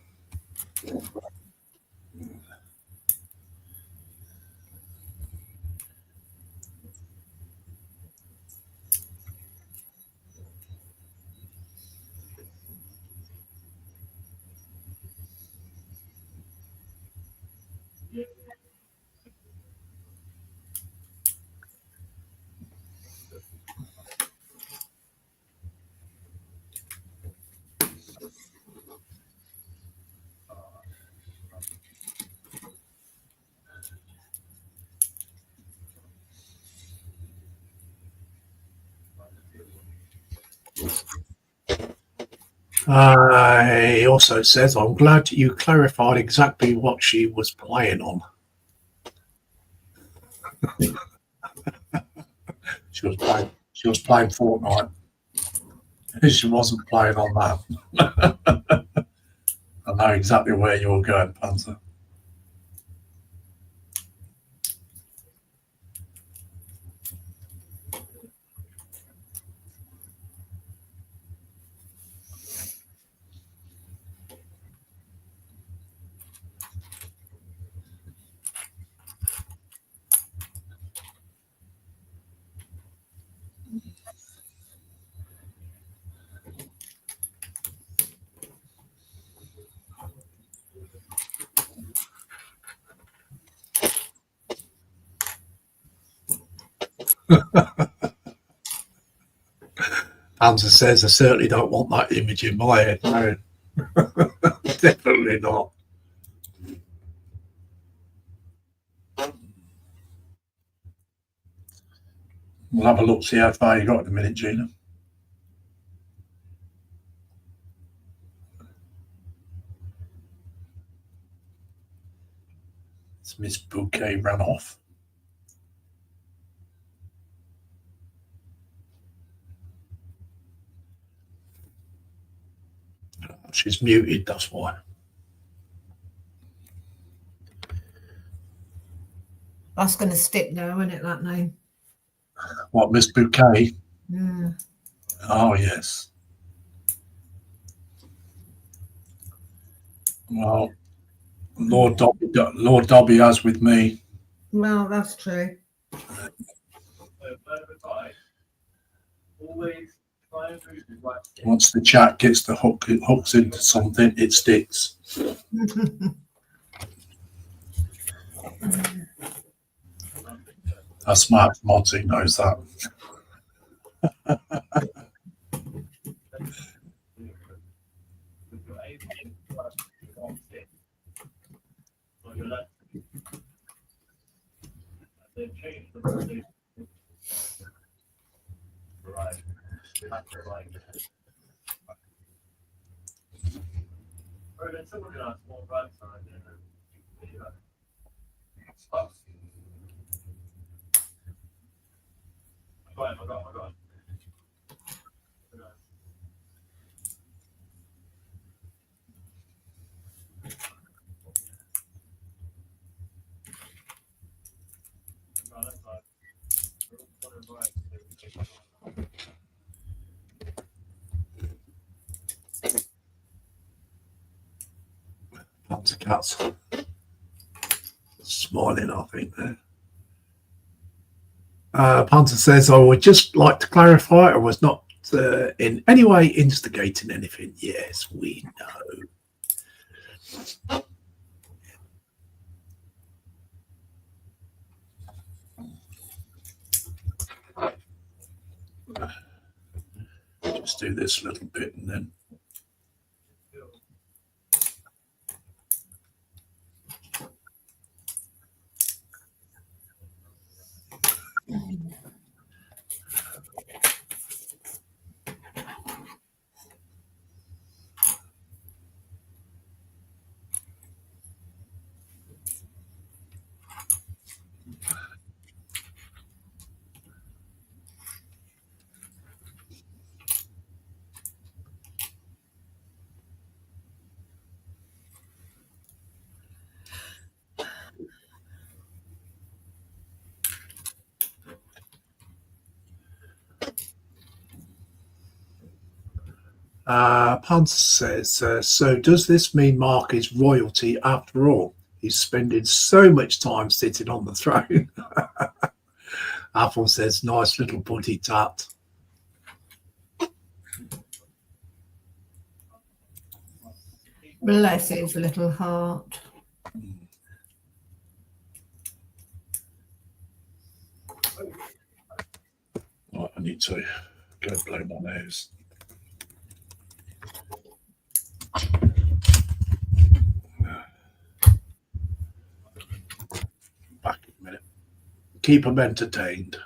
He also says, I'm glad you clarified exactly what she was playing on. She was playing Fortnite. She wasn't playing on that. I know exactly where you're going, Panzer. Panzer says, I certainly don't want that image in my head. No, definitely not. We'll have a look, see how far you got in a minute, Gina. It's Miss Bouquet ran off. She's muted, that's why. That's going to stick now, isn't it, that name? What, Miss Bouquet? Yeah. Oh, yes. Well, Lord Dobby has with me. Well, that's true. Once the chat gets the hooks into something, it sticks. A smart Monty knows that. Lots of cats smiling, I think. There. Punter says, I would just like to clarify I was not in any way instigating anything. Yes, we know. Just do this little bit and then. Punter says, so does this mean Mark is royalty after all? He's spending so much time sitting on the throne. Apple says, nice little buddy tat. Bless his little heart. Right, I need to go blow my nose. Back in a minute. Keep them entertained.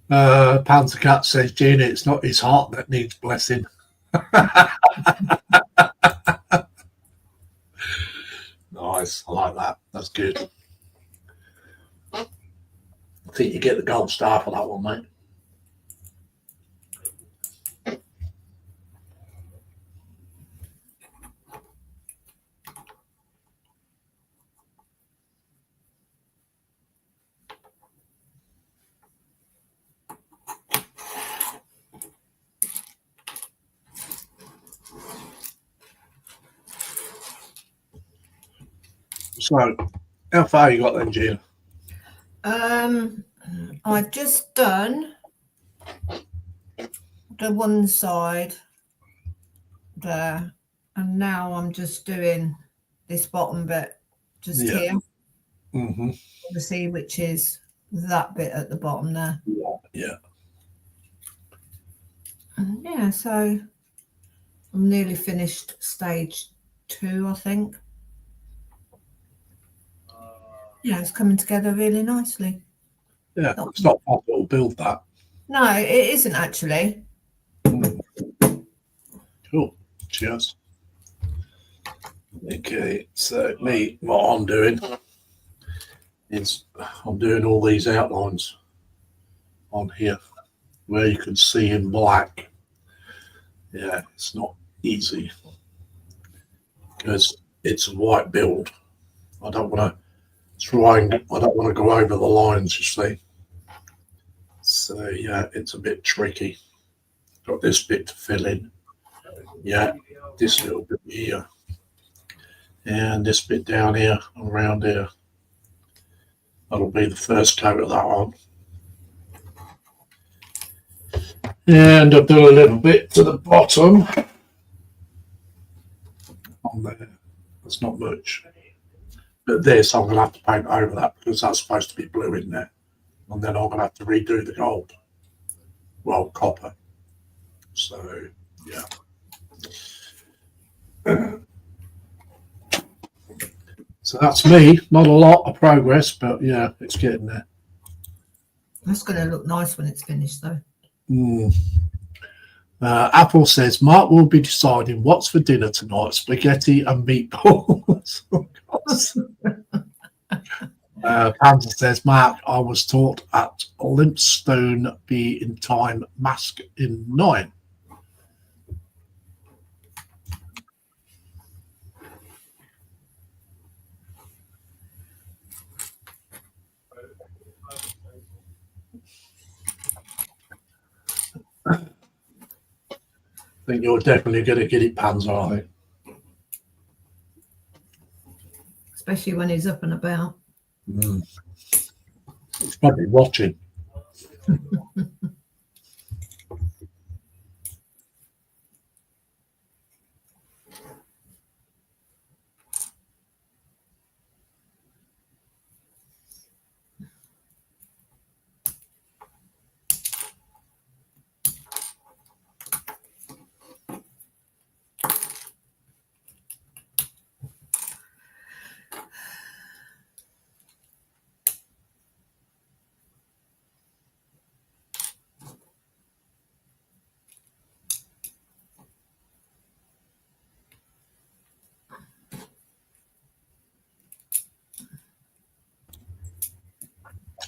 Panzer Cat says, Gina, it's not his heart that needs blessing. Nice. I like that. That's good. I think you get the gold star for that one, mate. So, how far you got then, Gina? I've just done the one side there, and now I'm just doing this bottom bit just here. Mm-hmm. Obviously, which is that bit at the bottom there. Yeah. And yeah, so I'm nearly finished stage 2, I think. Yeah, it's coming together really nicely. Yeah, it's not possible to build that. No, it isn't actually. Cool. Cheers. Okay, so what I'm doing is I'm doing all these outlines on here where you can see in black. Yeah, it's not easy because it's a white build. I don't want to go over the lines, you see. So yeah, it's a bit tricky. Got this bit to fill in. Yeah, this little bit here. And this bit down here, around here. That'll be the first coat of that on. And I'll do a little bit to the bottom. On there. That's not much. But this, I'm going to have to paint over that because that's supposed to be blue in there. And then I'm going to have to redo the gold. Well, copper. So, yeah. So that's me. Not a lot of progress, but yeah, it's getting there. That's going to look nice when it's finished, though. Apple says Mark will be deciding what's for dinner tonight: spaghetti and meatballs. Panzer says, Mark, I was taught at Limpstone be in time, mask in 9. I think you're definitely going to get it, Panzer, I think. Especially when he's up and about. He's probably watching.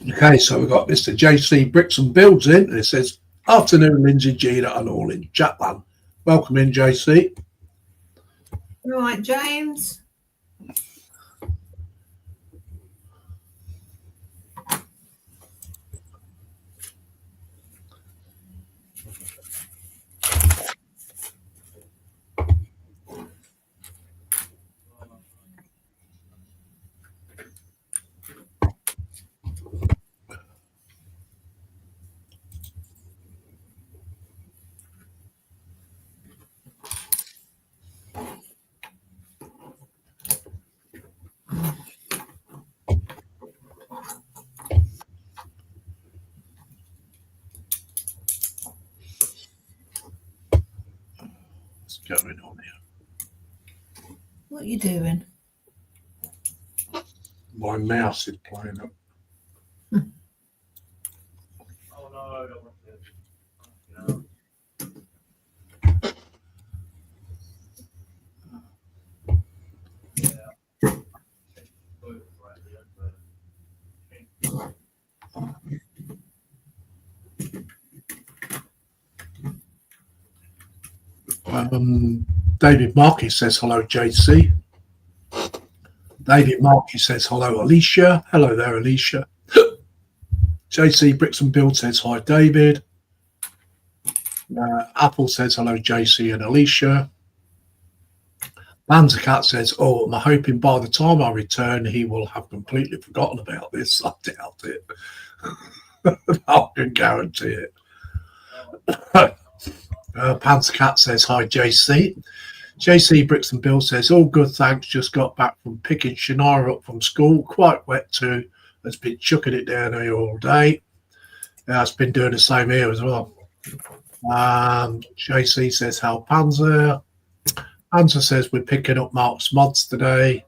Okay, so we've got Mr. JC Bricks and Builds in, and it says, afternoon, Lindsay, Gina, and all in Chatland. Welcome in, JC. All right, James. What's going on here? What are you doing? My mouse is playing up. David Markey says hello, JC. David Markey says hello, Alicia. Hello there, Alicia. JC Bricks and Build says hi, David. Apple says hello, JC and Alicia. Banzercat says, oh, I'm hoping by the time I return, he will have completely forgotten about this. I doubt it. I can guarantee it. Panzercat says, hi, JC. JC Bricks and Bill says, all good, thanks. Just got back from picking Shania up from school. Quite wet too. Has been chucking it down here all day. It's been doing the same here as well. JC says, how Panzer. Panzer says, we're picking up Mark's mods today.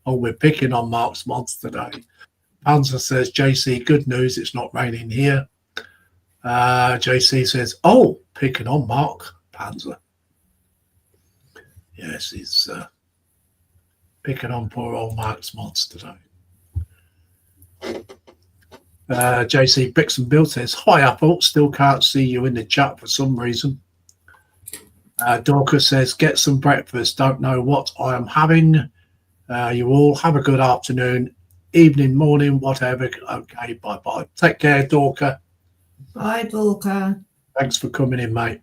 Oh, we're picking on Mark's mods today. Panzer says, JC, good news, it's not raining here. JC says, oh, picking on Mark. Panzer. Yes, he's picking on poor old Mark's mods today. JC Bricks and Bill says, hi, Apple. Still can't see you in the chat for some reason. Dorcas says, get some breakfast. Don't know what I am having. You all have a good afternoon, evening, morning, whatever. Okay, bye-bye. Take care, Dorcas. Bye, Dorcas. Thanks for coming in, mate.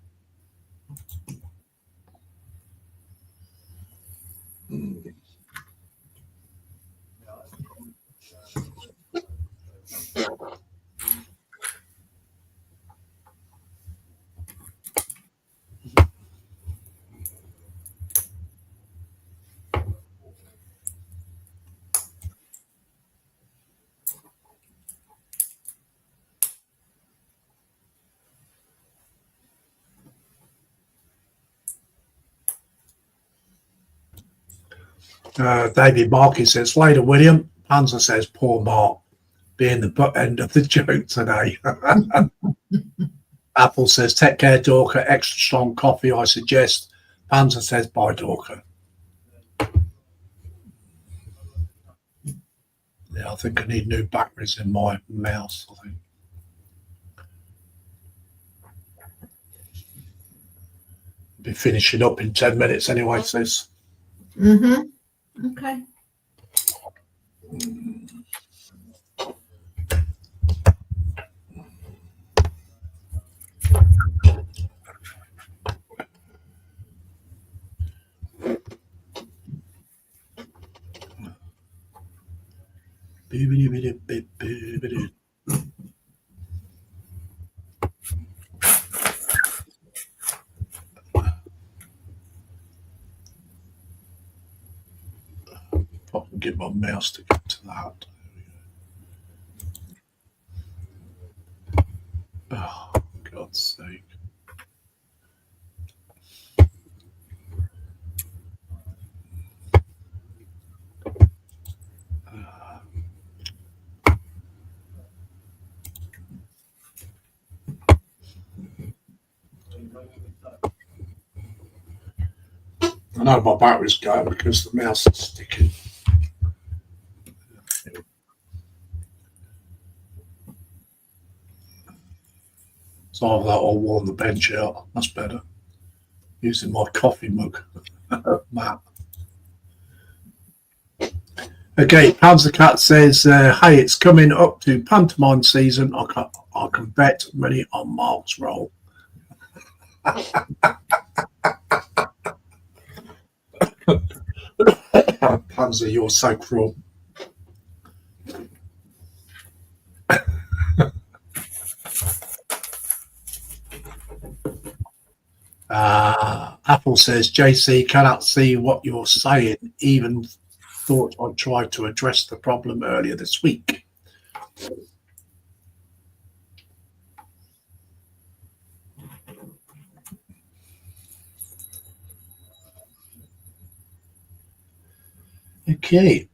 David Markey says, later, William. Panzer says, poor Mark, being the butt end of the joke today. Apple says, take care, Dorcas. Extra strong coffee, I suggest. Panzer says, bye, Dorcas. Yeah, I think I need new batteries in my mouse, I think. Be finishing up in 10 minutes anyway, sis. Okay. I can get my mouse to get to that. Oh, God's sake. I know my battery's going because the mouse is sticking. So I'll warm the bench out. That's better. Using my coffee mug. Matt. Okay, Panzercat says, hey, it's coming up to pantomime season. I can bet money on Mark's role. Panzer, you're so cruel. Apple says, JC, cannot see what you're saying. Even thought I tried to address the problem earlier this week. Okay.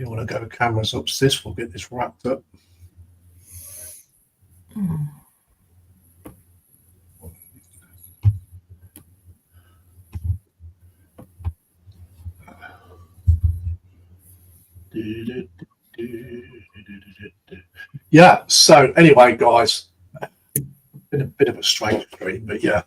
you want to go cameras up, sis, we'll get this wrapped up. Yeah, so anyway, guys, been a bit of a strange stream, but yeah.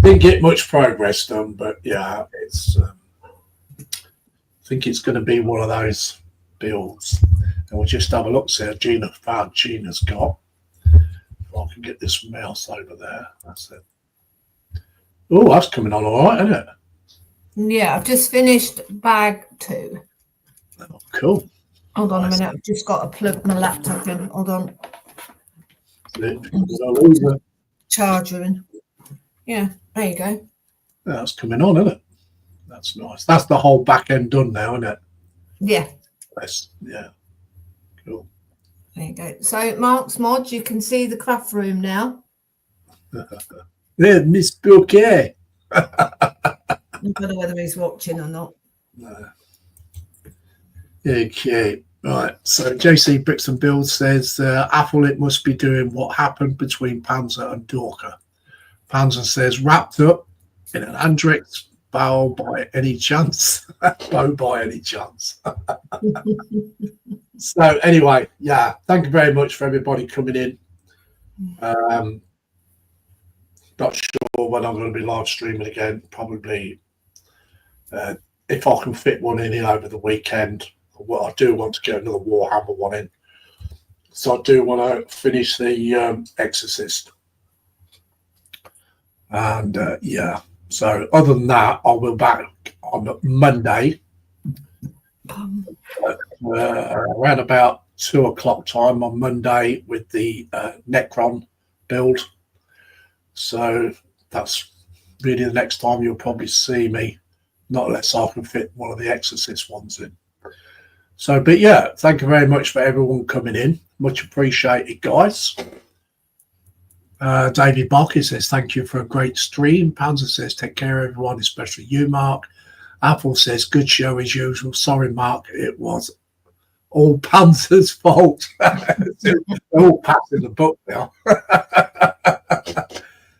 Didn't get much progress done, but yeah, it's I think it's going to be one of those builds. And we'll just have a look, see how Gina's got. If I can get this mouse over there, that's it. Oh, that's coming on all right, isn't it? Yeah, I've just finished bag 2. Oh, cool. Hold on a minute, I've just got to plug my laptop in. Hold on. Charger in. Yeah, there you go. That's coming on, isn't it? That's nice. That's the whole back end done now, isn't it? Yeah. Yeah. Cool. There you go. So, Mark's Mod, you can see the craft room now. Yeah, Miss Bouquet. I don't know whether he's watching or not. No. Okay, right. So JC Bricks and Builds says Apple, it must be doing what happened between Panzer and Dorker. Panzer says wrapped up in an Andrix bow by any chance. Bow by any chance. So anyway, yeah, thank you very much for everybody coming in. Not sure when I'm going to be live streaming again. Probably if I can fit one in over the weekend. Well, I do want to get another Warhammer one in. So I do want to finish the Exorcist. And yeah, so other than that, I will back on Monday around about 2 o'clock time on Monday with the Necron build. So that's really the next time you'll probably see me, not unless I can fit one of the Exorcist ones in. So, but yeah, thank you very much for everyone coming in. Much appreciated, guys. David Barker says, thank you for a great stream. Panzer says, take care, everyone, especially you, Mark. Apple says, good show as usual. Sorry, Mark, it was all Panzer's fault. They're all passing the book now.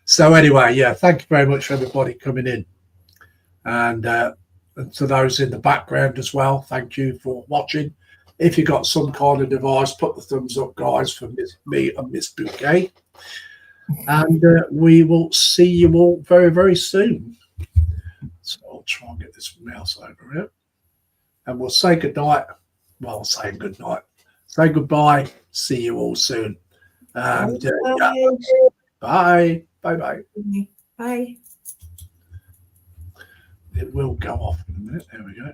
So anyway, yeah, thank you very much for everybody coming in. And to those in the background as well, thank you for watching. If you got some kind of device, put the thumbs up, guys, for me and Miss Bouquet. And we will see you all very, very soon. So I'll try and get this mouse over here. And we'll say goodnight. Well, say good night. Say goodbye. See you all soon. And yeah. Bye. Bye-bye. Bye. It will go off in a minute. There we go.